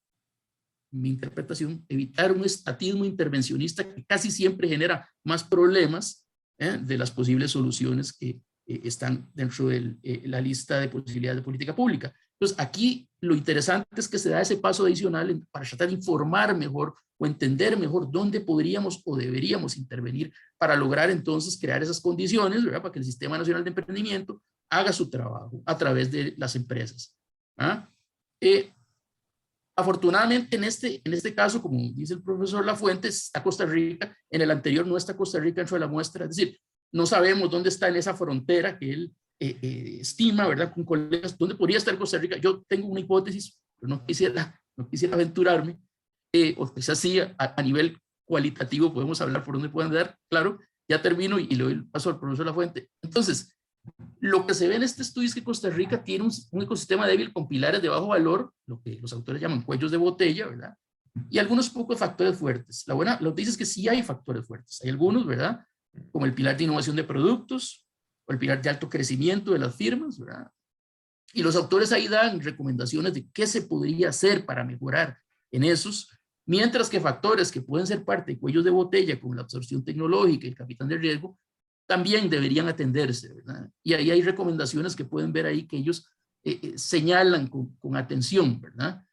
mi interpretación, evitar un estatismo intervencionista que casi siempre genera más problemas de las posibles soluciones que están dentro de la lista de posibilidades de política pública. Entonces, aquí lo interesante es que se da ese paso adicional para tratar de informar mejor o entender mejor dónde podríamos o deberíamos intervenir para lograr entonces crear esas condiciones, ¿verdad? Para que el Sistema Nacional de Emprendimiento haga su trabajo a través de las empresas. Afortunadamente, en este caso, como dice el profesor Lafuente, está Costa Rica. En el anterior no está Costa Rica dentro de la muestra. Es decir, no sabemos dónde está en esa frontera que él estima, ¿verdad? Con colegas, dónde podría estar Costa Rica. Yo tengo una hipótesis, pero no quisiera aventurarme. O quizás sí, a nivel cualitativo podemos hablar por dónde pueden dar. Claro, ya termino y le doy el paso al profesor Lafuente. Entonces, lo que se ve en este estudio es que Costa Rica tiene un ecosistema débil con pilares de bajo valor, lo que los autores llaman cuellos de botella, ¿verdad? Y algunos pocos factores fuertes. La buena noticia es que sí hay factores fuertes. Hay algunos, ¿verdad? Como el pilar de innovación de productos o el pilar de alto crecimiento de las firmas, ¿verdad? Y los autores ahí dan recomendaciones de qué se podría hacer para mejorar en esos, mientras que factores que pueden ser parte de cuellos de botella, como la absorción tecnológica y el capital de riesgo, también deberían atenderse, ¿verdad? Y ahí hay recomendaciones que pueden ver ahí que ellos señalan con atención, ¿verdad?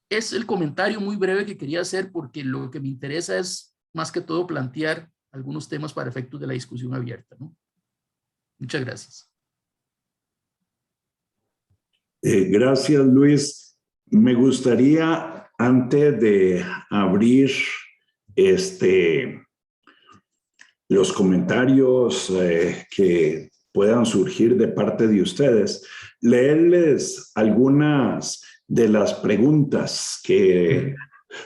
Es el comentario muy breve que quería hacer porque lo que me interesa es más que todo plantear algunos temas para efectos de la discusión abierta, ¿no? Muchas gracias. Gracias, Luis. Me gustaría, antes de abrir los comentarios que puedan surgir de parte de ustedes, leerles algunas de las preguntas que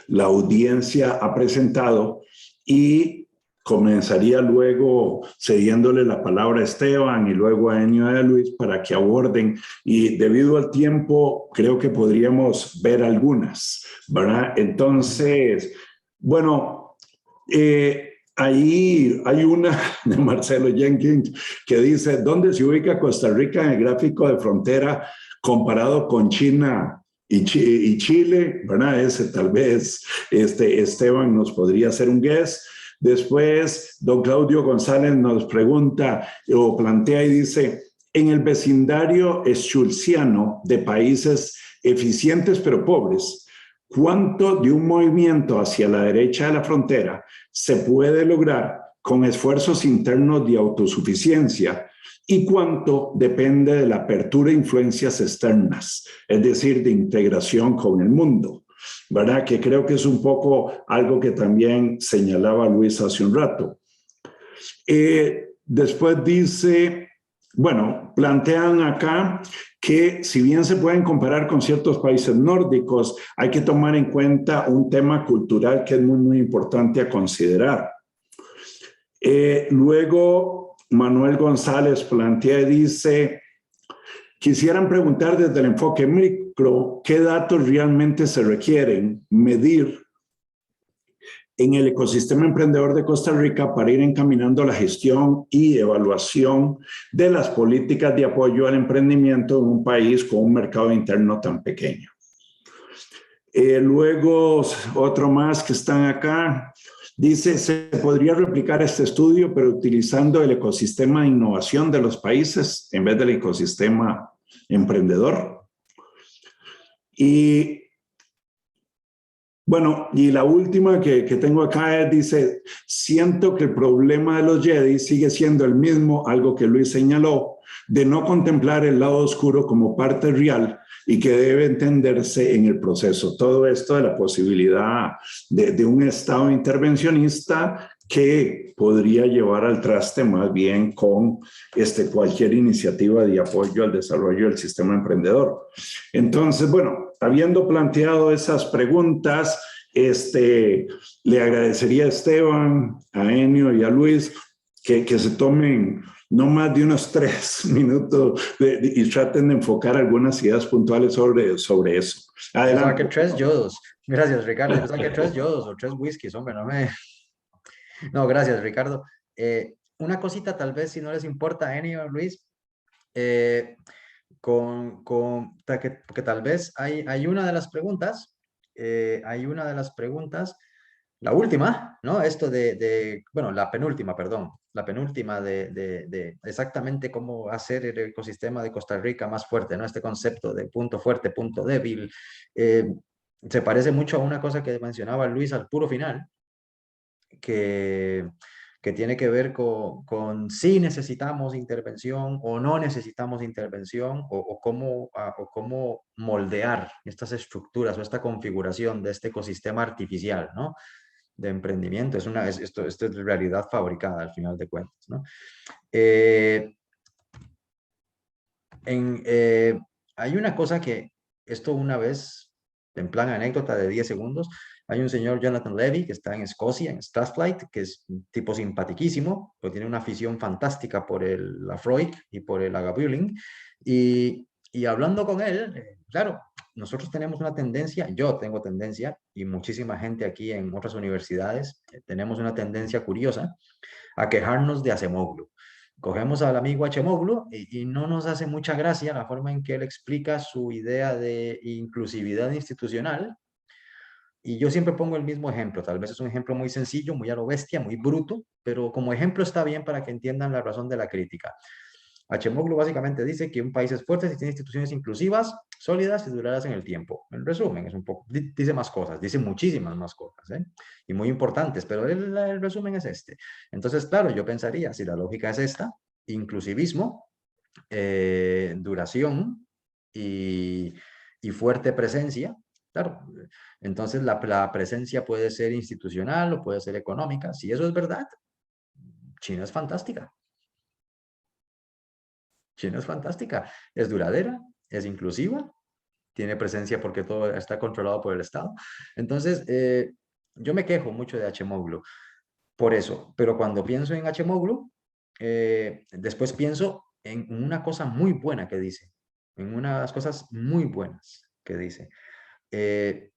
la audiencia ha presentado y comenzaría luego cediéndole la palabra a Esteban y luego a Enio y a Luis para que aborden, y debido al tiempo creo que podríamos ver algunas, ¿verdad? Entonces, bueno, ahí hay una de Marcelo Jenkins que dice, ¿dónde se ubica Costa Rica en el gráfico de frontera comparado con China y Chile? ¿Verdad? Ese tal vez Esteban nos podría hacer un guess. Después, don Claudio González nos pregunta o plantea y dice, en el vecindario schultziano de países eficientes pero pobres, ¿cuánto de un movimiento hacia la derecha de la frontera se puede lograr con esfuerzos internos de autosuficiencia y cuánto depende de la apertura de influencias externas, es decir, de integración con el mundo? ¿Verdad? Que creo que es un poco algo que también señalaba Luis hace un rato. Después dice, bueno, plantean acá que si bien se pueden comparar con ciertos países nórdicos, hay que tomar en cuenta un tema cultural que es muy, muy importante a considerar. Luego, Manuel González plantea y dice, quisieran preguntar desde el enfoque micro, ¿qué datos realmente se requieren medir en el ecosistema emprendedor de Costa Rica para ir encaminando la gestión y evaluación de las políticas de apoyo al emprendimiento en un país con un mercado interno tan pequeño? Luego, otro más que están acá, dice, se podría replicar este estudio, pero utilizando el ecosistema de innovación de los países en vez del ecosistema emprendedor. Y bueno, y la última que tengo acá es, dice, siento que el problema de los Jedi sigue siendo el mismo, algo que Luis señaló, de no contemplar el lado oscuro como parte real y que debe entenderse en el proceso. Todo esto de la posibilidad de un Estado intervencionista que podría llevar al traste más bien con cualquier iniciativa de apoyo al desarrollo del sistema emprendedor. Entonces, bueno, habiendo planteado esas preguntas, Le agradecería a Esteban, a Enio y a Luis que se tomen no más de unos 3 minutos y traten de enfocar algunas ideas puntuales sobre eso. Adelante. Yo pensaba que 3 Adelante. yodos. Gracias, Ricardo. Yo pensaba que 3 yodos o 3 whiskies, hombre, no me... No, gracias, Ricardo. Una cosita tal vez, si no les importa, Enio o Luis, porque tal vez hay una de las preguntas, la última, ¿no? Esto bueno, la penúltima, perdón, la penúltima de exactamente cómo hacer el ecosistema de Costa Rica más fuerte, ¿no? Este concepto de punto fuerte, punto débil, se parece mucho a una cosa que mencionaba Luis al puro final, que tiene que ver con si necesitamos intervención o no necesitamos intervención o cómo moldear estas estructuras o esta configuración de este ecosistema artificial, ¿no? De emprendimiento. Esto es realidad fabricada al final de cuentas, ¿no? Hay una cosa que esto una vez, en plan anécdota de 10 segundos, hay un señor Jonathan Levy que está en Escocia, en Strathclyde, que es un tipo simpaticísimo, pero tiene una afición fantástica por el Afroic y por el agabuling. Y hablando con él, claro, nosotros tenemos una tendencia, yo tengo tendencia, y muchísima gente aquí en otras universidades, tenemos una tendencia curiosa a quejarnos de Acemoglu. Cogemos al amigo Acemoglu y no nos hace mucha gracia la forma en que él explica su idea de inclusividad institucional. Y yo siempre pongo el mismo ejemplo, tal vez es un ejemplo muy sencillo, muy a lo bestia, muy bruto, pero como ejemplo está bien para que entiendan la razón de la crítica. Acemoglu básicamente dice que un país es fuerte si tiene instituciones inclusivas, sólidas y duraderas en el tiempo. En resumen, es un poco, dice más cosas, dice muchísimas más cosas, ¿eh? Y muy importantes, pero el resumen es este. Entonces, claro, yo pensaría, si la lógica es esta, inclusivismo, duración y fuerte presencia, claro, entonces la presencia puede ser institucional o puede ser económica. Si eso es verdad, China es fantástica. China es fantástica, es duradera, es inclusiva, tiene presencia porque todo está controlado por el Estado. Entonces, yo me quejo mucho de Acemoglu por eso, pero cuando pienso en Acemoglu, después pienso en una cosa muy buena que dice, en unas cosas muy buenas que dice. Él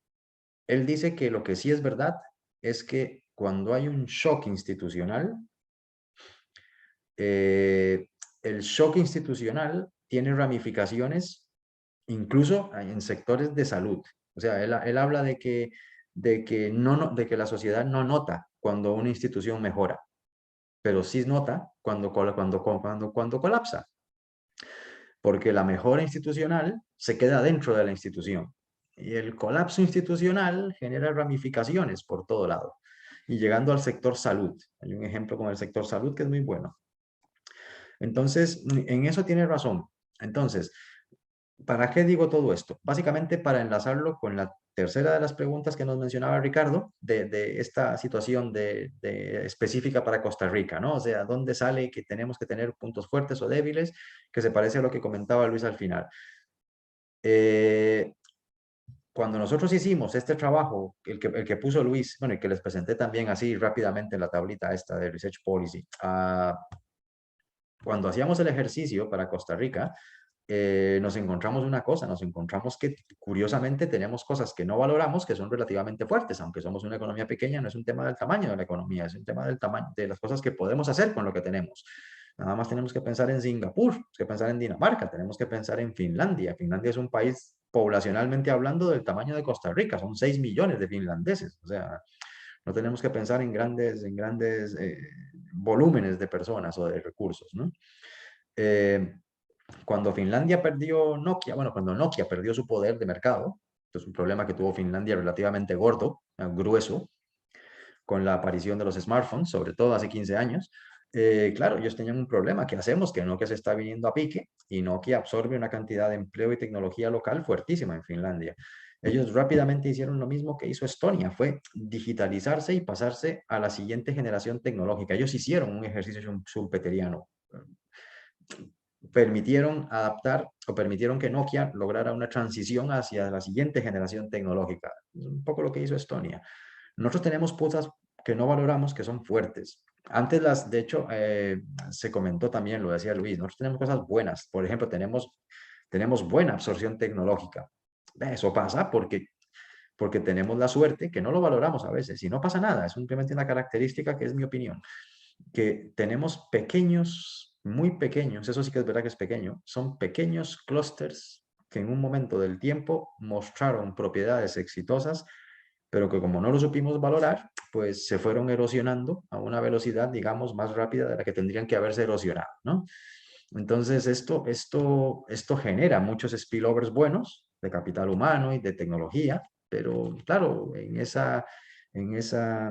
dice que lo que sí es verdad es que cuando hay un shock institucional, el shock institucional tiene ramificaciones incluso en sectores de salud. O sea, él habla de que la sociedad no nota cuando una institución mejora, pero sí nota cuando colapsa. Porque la mejora institucional se queda dentro de la institución. Y el colapso institucional genera ramificaciones por todo lado. Y llegando al sector salud. Hay un ejemplo con el sector salud que es muy bueno. Entonces, en eso tiene razón. Entonces, ¿para qué digo todo esto? Básicamente para enlazarlo con la tercera de las preguntas que nos mencionaba Ricardo, de esta situación específica para Costa Rica, ¿no? O sea, ¿dónde sale que tenemos que tener puntos fuertes o débiles? Que se parece a lo que comentaba Luis al final. Cuando nosotros hicimos este trabajo, el que puso Luis, bueno, y que les presenté también así rápidamente en la tablita esta de Research Policy, cuando hacíamos el ejercicio para Costa Rica, nos encontramos una cosa, nos encontramos que curiosamente tenemos cosas que no valoramos que son relativamente fuertes, aunque somos una economía pequeña, no es un tema del tamaño de la economía, es un tema del tamaño de las cosas que podemos hacer con lo que tenemos. Nada más tenemos que pensar en Singapur, tenemos que pensar en Dinamarca, tenemos que pensar en Finlandia. Finlandia es un país poblacionalmente hablando del tamaño de Costa Rica, son 6 millones de finlandeses, o sea, no tenemos que pensar en grandes volúmenes de personas o de recursos, ¿no? Cuando Finlandia perdió Nokia, bueno, cuando Nokia perdió su poder de mercado, es un problema que tuvo Finlandia relativamente gordo, grueso, con la aparición de los smartphones, sobre todo hace 15 años, claro, ellos tenían un problema. ¿Qué hacemos? Que Nokia se está viniendo a pique y Nokia absorbe una cantidad de empleo y tecnología local fuertísima en Finlandia. Ellos rápidamente hicieron lo mismo que hizo Estonia, fue digitalizarse y pasarse a la siguiente generación tecnológica. Ellos hicieron un ejercicio schumpeteriano. permitieron adaptar o permitieron que Nokia lograra una transición hacia la siguiente generación tecnológica. Es un poco lo que hizo Estonia. Nosotros tenemos cosas que no valoramos que son fuertes. Antes de hecho, se comentó también, lo decía Luis, nosotros tenemos cosas buenas. Por ejemplo, tenemos buena absorción tecnológica. Eso pasa porque tenemos la suerte, que no lo valoramos a veces, y no pasa nada, es simplemente una característica que es mi opinión, que tenemos pequeños, muy pequeños, eso sí que es verdad que es pequeño, son pequeños clústeres que en un momento del tiempo mostraron propiedades exitosas, pero que como no lo supimos valorar, pues se fueron erosionando a una velocidad, digamos, más rápida de la que tendrían que haberse erosionado, ¿no? Entonces, esto genera muchos spillovers buenos de capital humano y de tecnología, pero claro, en esa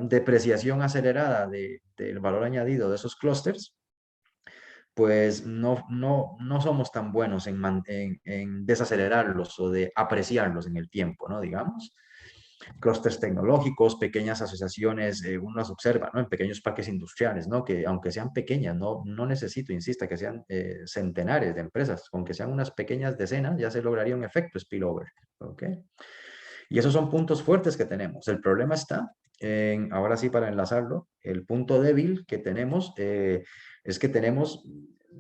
depreciación acelerada del valor añadido de esos clústeres, pues no somos tan buenos en desacelerarlos o de apreciarlos en el tiempo, ¿no? Digamos clústeres tecnológicos, pequeñas asociaciones, uno las observa, ¿no? En pequeños parques industriales, ¿no? Que aunque sean pequeñas, no necesito, insista, que sean centenares de empresas, con que sean unas pequeñas decenas, ya se lograría un efecto spillover, ¿ok? Y esos son puntos fuertes que tenemos. El problema está en, ahora sí para enlazarlo, el punto débil que tenemos es que tenemos,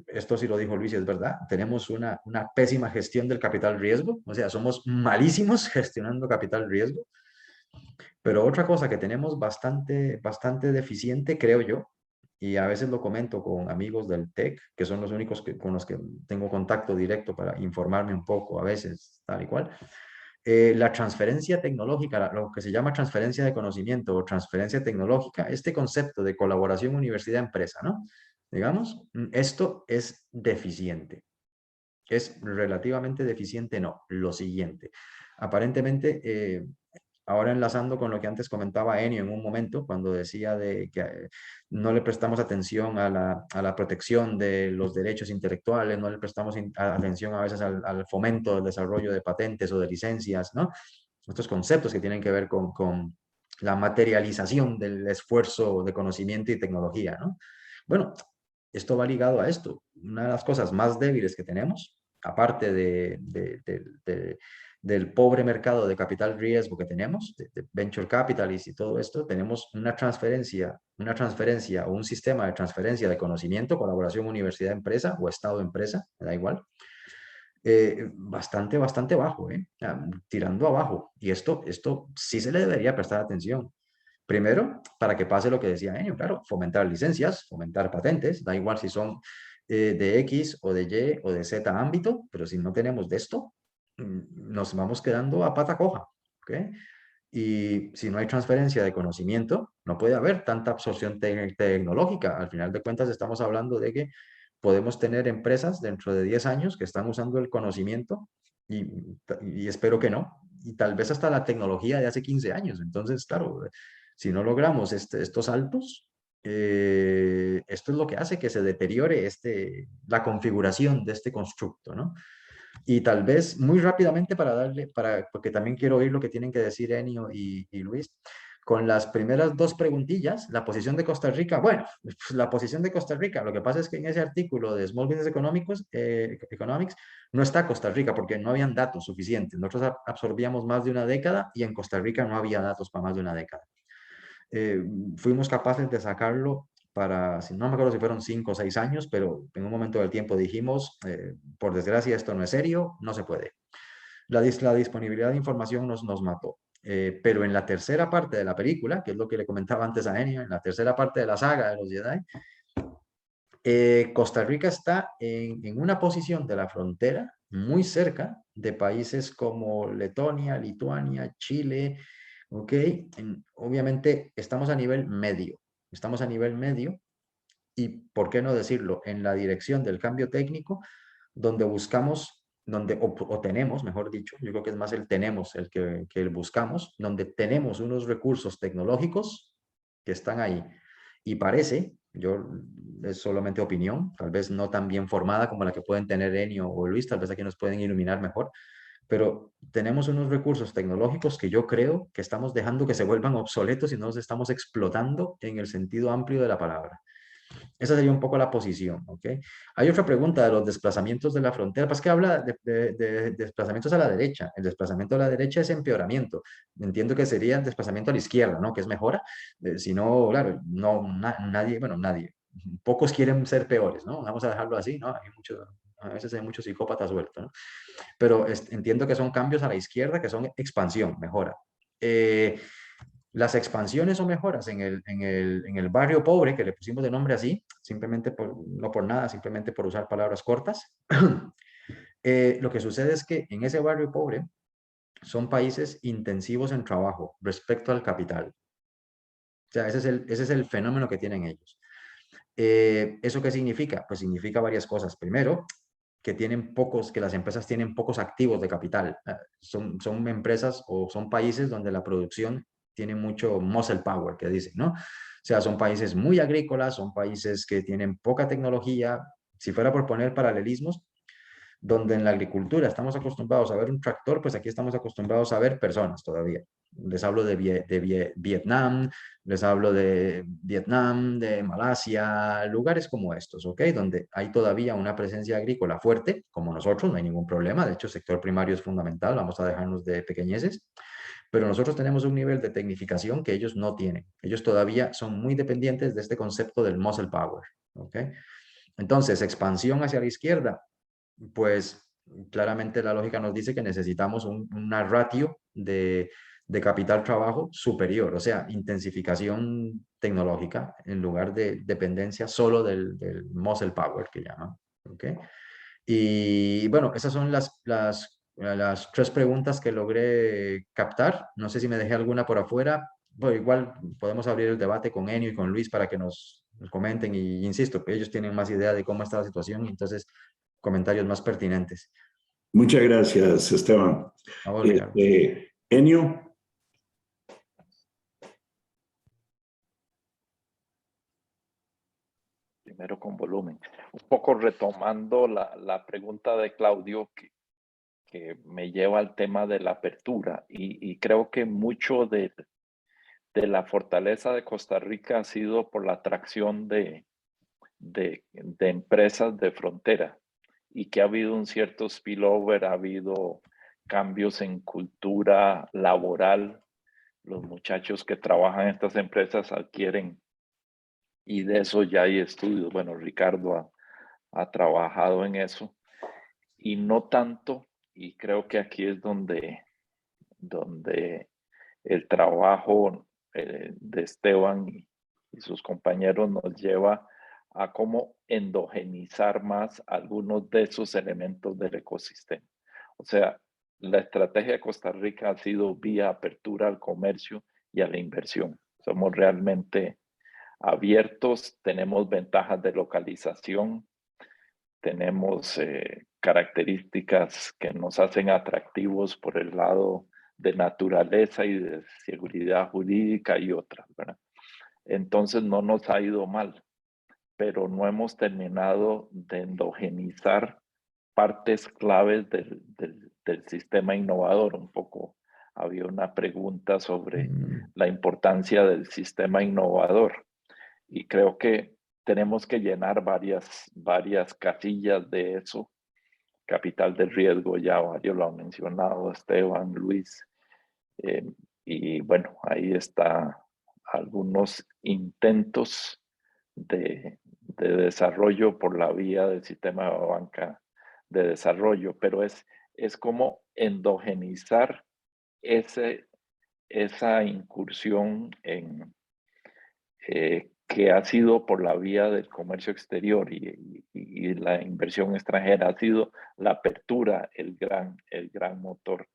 esto sí lo dijo Luis, es verdad, tenemos una pésima gestión del capital riesgo, o sea, somos malísimos gestionando capital riesgo. Pero otra cosa que tenemos bastante deficiente, creo yo, y a veces lo comento con amigos del TEC, que son los únicos con los que tengo contacto directo para informarme un poco, a veces tal y cual, la transferencia tecnológica, lo que se llama transferencia de conocimiento o transferencia tecnológica, este concepto de colaboración universidad-empresa, ¿no? Digamos, esto es deficiente. Es relativamente deficiente, no. Lo siguiente. Aparentemente, ahora enlazando con lo que antes comentaba Enio en un momento, cuando decía de que no le prestamos atención a la protección de los derechos intelectuales, no le prestamos atención a veces al fomento del desarrollo de patentes o de licencias, ¿no? Estos conceptos que tienen que ver con la materialización del esfuerzo de conocimiento y tecnología, ¿no? Bueno, esto va ligado a esto. Una de las cosas más débiles que tenemos, aparte del pobre mercado de capital riesgo que tenemos, de venture capitalists y todo esto, tenemos una transferencia o un sistema de transferencia de conocimiento, colaboración universidad-empresa o Estado-empresa, me da igual, bastante bajo, tirando abajo. Y esto sí se le debería prestar atención. Primero, para que pase lo que decía Enio, claro, fomentar licencias, fomentar patentes, da igual si son de X o de Y o de Z ámbito, pero si no tenemos de esto, nos vamos quedando a pata coja, ¿ok? Y si no hay transferencia de conocimiento, no puede haber tanta absorción tecnológica. Al final de cuentas, estamos hablando de que podemos tener empresas dentro de 10 años que están usando el conocimiento y espero que no, y tal vez hasta la tecnología de hace 15 años. Entonces, claro, si no logramos estos saltos, esto es lo que hace que se deteriore la configuración de este constructo, ¿no? Y tal vez muy rápidamente porque también quiero oír lo que tienen que decir Enio y Luis, con las primeras dos preguntillas, la posición de Costa Rica, bueno, pues la posición de Costa Rica, lo que pasa es que en ese artículo de Small Business Economics no está Costa Rica porque no habían datos suficientes. Nosotros absorbíamos más de una década y en Costa Rica no había datos para más de una década. Fuimos capaces de sacarlo para, no me acuerdo si fueron 5 o 6 años, pero en un momento del tiempo dijimos, por desgracia esto no es serio, no se puede. La disponibilidad de información nos mató. Pero en la tercera parte de la película, que es lo que le comentaba antes a Enio, en la tercera parte de la saga de los Jedi, Costa Rica está en una posición de la frontera muy cerca de países como Letonia, Lituania, Chile, ¿ok? Obviamente estamos a nivel medio, y, ¿por qué no decirlo? En la dirección del cambio técnico, donde buscamos, o tenemos, mejor dicho, yo creo que es más el tenemos el que el buscamos, donde tenemos unos recursos tecnológicos que están ahí. Y parece, es solamente opinión, tal vez no tan bien formada como la que pueden tener Enio o Luis, tal vez aquí nos pueden iluminar mejor, pero tenemos unos recursos tecnológicos que yo creo que estamos dejando que se vuelvan obsoletos y no los estamos explotando en el sentido amplio de la palabra. Esa sería un poco la posición, ¿ok? Hay otra pregunta de los desplazamientos de la frontera, pues que habla de desplazamientos a la derecha. El desplazamiento a la derecha es empeoramiento. Entiendo que sería el desplazamiento a la izquierda, ¿no? Que es mejora. Si no, claro, no, nadie, bueno, nadie. Pocos quieren ser peores, ¿no? Vamos a dejarlo así, ¿no? Hay muchos, a veces hay muchos psicópatas sueltos, ¿no? Pero entiendo que son cambios a la izquierda, que son expansión, mejora. Las expansiones o mejoras en el barrio pobre, que le pusimos de nombre así, simplemente no por nada, simplemente por usar palabras cortas, lo que sucede es que en ese barrio pobre son países intensivos en trabajo respecto al capital. O sea, ese es el fenómeno que tienen ellos. ¿Eso qué significa? Pues significa varias cosas. Primero, que las empresas tienen pocos activos de capital. Son empresas o son países donde la producción tiene mucho muscle power, que dicen, ¿no? O sea, son países muy agrícolas, son países que tienen poca tecnología. Si fuera por poner paralelismos, donde en la agricultura estamos acostumbrados a ver un tractor, pues aquí estamos acostumbrados a ver personas todavía. Les hablo de Vietnam, les hablo de Vietnam, de Malasia, lugares como estos, ¿ok? Donde hay todavía una presencia agrícola fuerte, como nosotros, no hay ningún problema. De hecho, el sector primario es fundamental, vamos a dejarnos de pequeñeces. Pero nosotros tenemos un nivel de tecnificación que ellos no tienen. Ellos todavía son muy dependientes de este concepto del muscle power, ¿ok? Entonces, expansión hacia la izquierda, pues claramente la lógica nos dice que necesitamos una ratio de capital trabajo superior, o sea, intensificación tecnológica en lugar de dependencia solo del muscle power que llaman. ¿Okay? Y bueno, esas son las tres preguntas que logré captar. No sé si me dejé alguna por afuera. Bueno, igual podemos abrir el debate con Enio y con Luis para que nos comenten. Y insisto, que ellos tienen más idea de cómo está la situación y entonces comentarios más pertinentes. Muchas gracias, Esteban. A vos, Ricardo. Enio. Primero con volumen. Un poco retomando la pregunta de Claudio que me lleva al tema de la apertura y creo que mucho de la fortaleza de Costa Rica ha sido por la atracción de empresas de frontera y que ha habido un cierto spillover, ha habido cambios en cultura laboral. Los muchachos que trabajan en estas empresas adquieren, y de eso ya hay estudios. Bueno, Ricardo ha trabajado en eso y no tanto, y creo que aquí es donde el trabajo de Esteban y sus compañeros nos lleva a cómo endogenizar más algunos de esos elementos del ecosistema. O sea, la estrategia de Costa Rica ha sido vía apertura al comercio y a la inversión. Somos realmente abiertos, tenemos ventajas de localización, tenemos características que nos hacen atractivos por el lado de naturaleza y de seguridad jurídica y otras, ¿verdad? Entonces no nos ha ido mal, pero no hemos terminado de endogenizar partes claves del sistema innovador. Un poco había una pregunta sobre la importancia del sistema innovador y creo que tenemos que llenar varias casillas de eso. Capital del riesgo, ya varios lo han mencionado, Esteban, Luis. Y bueno, ahí está algunos intentos de desarrollo por la vía del sistema de banca de desarrollo, pero es como endogenizar esa incursión que ha sido por la vía del comercio exterior y la inversión extranjera, ha sido la apertura el gran motor,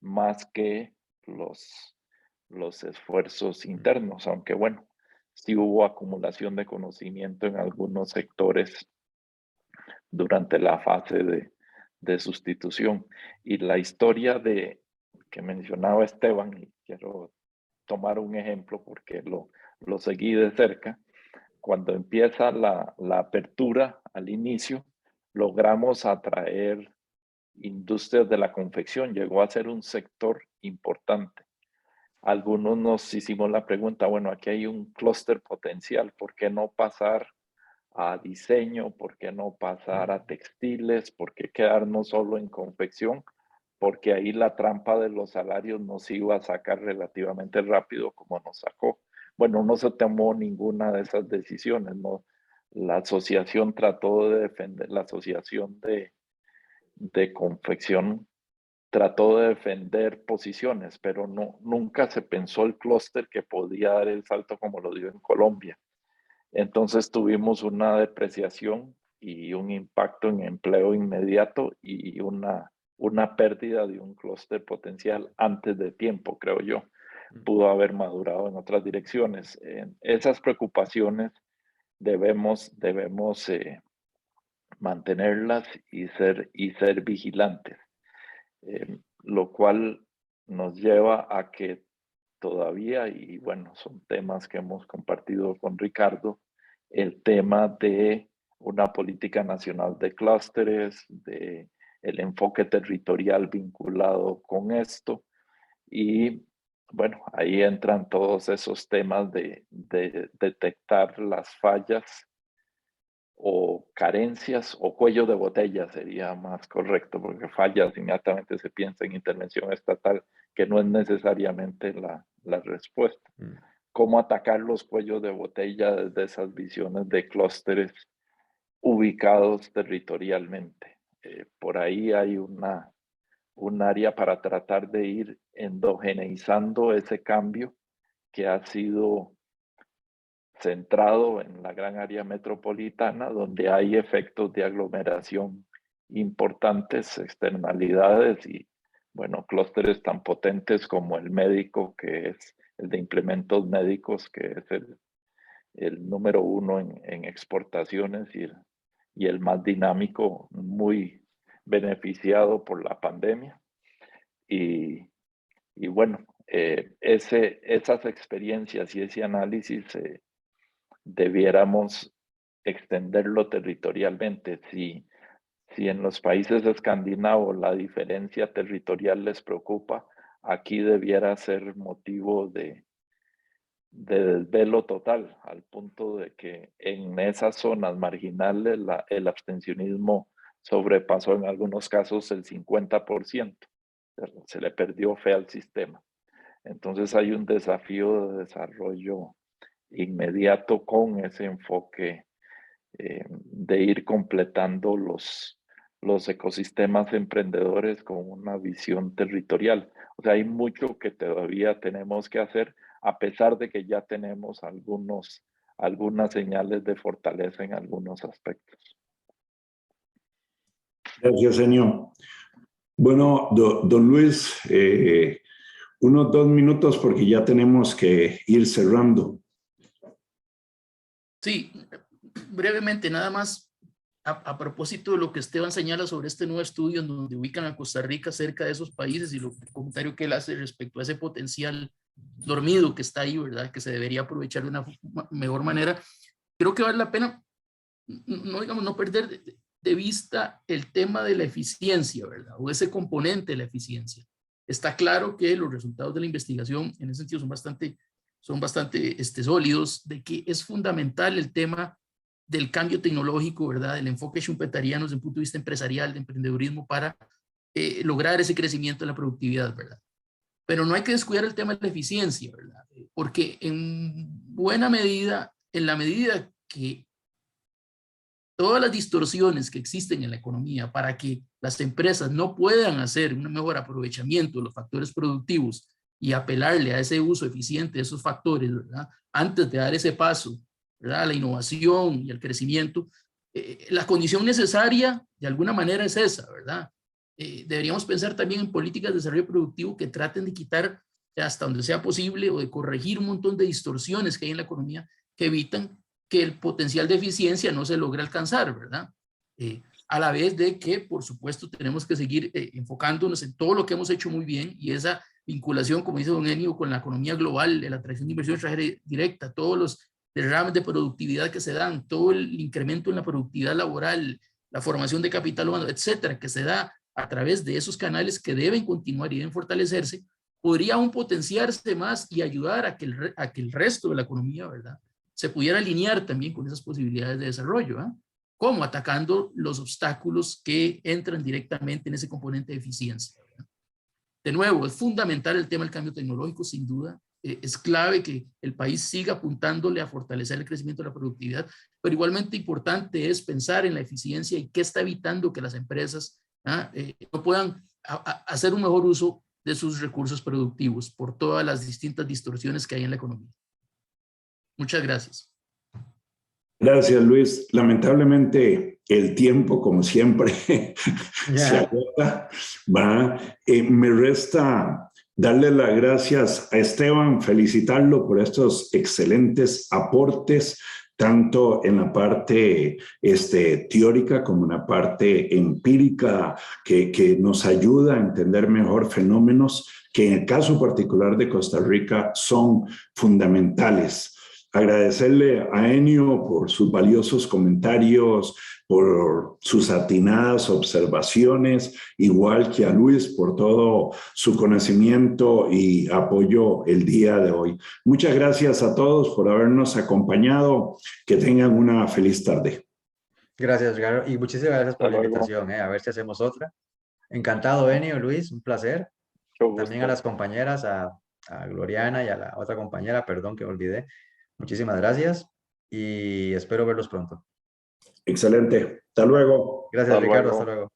más que los esfuerzos internos, aunque bueno, sí hubo acumulación de conocimiento en algunos sectores durante la fase de sustitución. Y la historia que mencionaba Esteban, y quiero tomar un ejemplo porque lo seguí de cerca. Cuando empieza la apertura al inicio, logramos atraer industrias de la confección, llegó a ser un sector importante. Algunos nos hicimos la pregunta, bueno, aquí hay un clúster potencial, ¿por qué no pasar a diseño? ¿Por qué no pasar a textiles? ¿Por qué quedarnos solo en confección? Porque ahí la trampa de los salarios nos iba a sacar relativamente rápido como nos sacó. Bueno, no se tomó ninguna de esas decisiones, ¿no? La asociación trató de defender, la asociación de confección trató de defender posiciones, pero no, nunca se pensó el clúster que podía dar el salto como lo dio en Colombia. Entonces tuvimos una depreciación y un impacto en empleo inmediato y una pérdida de un clúster potencial antes de tiempo, creo yo. Pudo haber madurado en otras direcciones. Esas preocupaciones debemos mantenerlas y ser vigilantes, lo cual nos lleva a que todavía, y bueno, son temas que hemos compartido con Ricardo, el tema de una política nacional de clústeres, de el enfoque territorial vinculado con esto, y bueno, ahí entran todos esos temas de detectar las fallas o carencias o cuello de botella sería más correcto, porque fallas inmediatamente se piensa en intervención estatal, que no es necesariamente la respuesta. Cómo atacar los cuellos de botella desde esas visiones de clústeres ubicados territorialmente. Por ahí hay un área para tratar de ir endogeneizando ese cambio que ha sido centrado en la gran área metropolitana, donde hay efectos de aglomeración importantes, externalidades y, bueno, clústeres tan potentes como el médico, que es el de implementos médicos, que es el número uno en exportaciones y el más dinámico, muy beneficiado por la pandemia. Y bueno, esas experiencias y ese análisis debiéramos extenderlo territorialmente. Si en los países escandinavos la diferencia territorial les preocupa, aquí debiera ser motivo de desvelo total, al punto de que en esas zonas marginales el abstencionismo sobrepasó en algunos casos el 50%. Se le perdió fe al sistema. Entonces hay un desafío de desarrollo inmediato con ese enfoque de ir completando los ecosistemas emprendedores con una visión territorial. O sea, hay mucho que todavía tenemos que hacer, a pesar de que ya tenemos algunas señales de fortaleza en algunos aspectos. Gracias, señor. Bueno, don Luis, unos 2 minutos porque ya tenemos que ir cerrando. Sí, brevemente, nada más a propósito de lo que Esteban señala sobre este nuevo estudio en donde ubican a Costa Rica cerca de esos países y el comentario que él hace respecto a ese potencial dormido que está ahí, ¿verdad? Que se debería aprovechar de una mejor manera. Creo que vale la pena, no perder de vista el tema de la eficiencia, ¿verdad? O ese componente de la eficiencia. Está claro que los resultados de la investigación en ese sentido son bastante sólidos, de que es fundamental el tema del cambio tecnológico, ¿verdad? El enfoque schumpeteriano desde el punto de vista empresarial, de emprendedurismo, para lograr ese crecimiento en la productividad, ¿verdad? Pero no hay que descuidar el tema de la eficiencia, ¿verdad? Porque en buena medida, en la medida que todas las distorsiones que existen en la economía para que las empresas no puedan hacer un mejor aprovechamiento de los factores productivos y apelarle a ese uso eficiente de esos factores, ¿verdad? Antes de dar ese paso, ¿verdad? A la innovación y al crecimiento, la condición necesaria de alguna manera es esa, ¿verdad? Deberíamos pensar también en políticas de desarrollo productivo que traten de quitar hasta donde sea posible o de corregir un montón de distorsiones que hay en la economía que evitan que el potencial de eficiencia no se logre alcanzar, ¿verdad? A la vez de que, por supuesto, tenemos que seguir enfocándonos en todo lo que hemos hecho muy bien y esa vinculación, como dice don Enio, con la economía global, la atracción de inversión extranjera directa, todos los derrames de productividad que se dan, todo el incremento en la productividad laboral, la formación de capital humano, etcétera, que se da a través de esos canales que deben continuar y deben fortalecerse, podría aún potenciarse más y ayudar a que el resto de la economía, ¿verdad?, se pudiera alinear también con esas posibilidades de desarrollo. ¿Cómo? Atacando los obstáculos que entran directamente en ese componente de eficiencia. De nuevo, es fundamental el tema del cambio tecnológico, sin duda. Es clave que el país siga apuntándole a fortalecer el crecimiento de la productividad, pero igualmente importante es pensar en la eficiencia y qué está evitando que las empresas no puedan hacer un mejor uso de sus recursos productivos por todas las distintas distorsiones que hay en la economía. Muchas gracias. Gracias, Luis. Lamentablemente, el tiempo, como siempre, se agota. Me resta darle las gracias a Esteban, felicitarlo por estos excelentes aportes, tanto en la parte teórica como en la parte empírica, que nos ayuda a entender mejor fenómenos que en el caso particular de Costa Rica son fundamentales. Agradecerle a Enio por sus valiosos comentarios, por sus atinadas observaciones, igual que a Luis por todo su conocimiento y apoyo el día de hoy. Muchas gracias a todos por habernos acompañado. Que tengan una feliz tarde. Gracias, Ricardo, y muchísimas gracias por la invitación. A ver si hacemos otra. Encantado, Enio, Luis, un placer. También a las compañeras, a Gloriana y a la otra compañera, perdón que me olvidé. Muchísimas gracias y espero verlos pronto. Excelente. Hasta luego. Gracias, Ricardo. Hasta luego.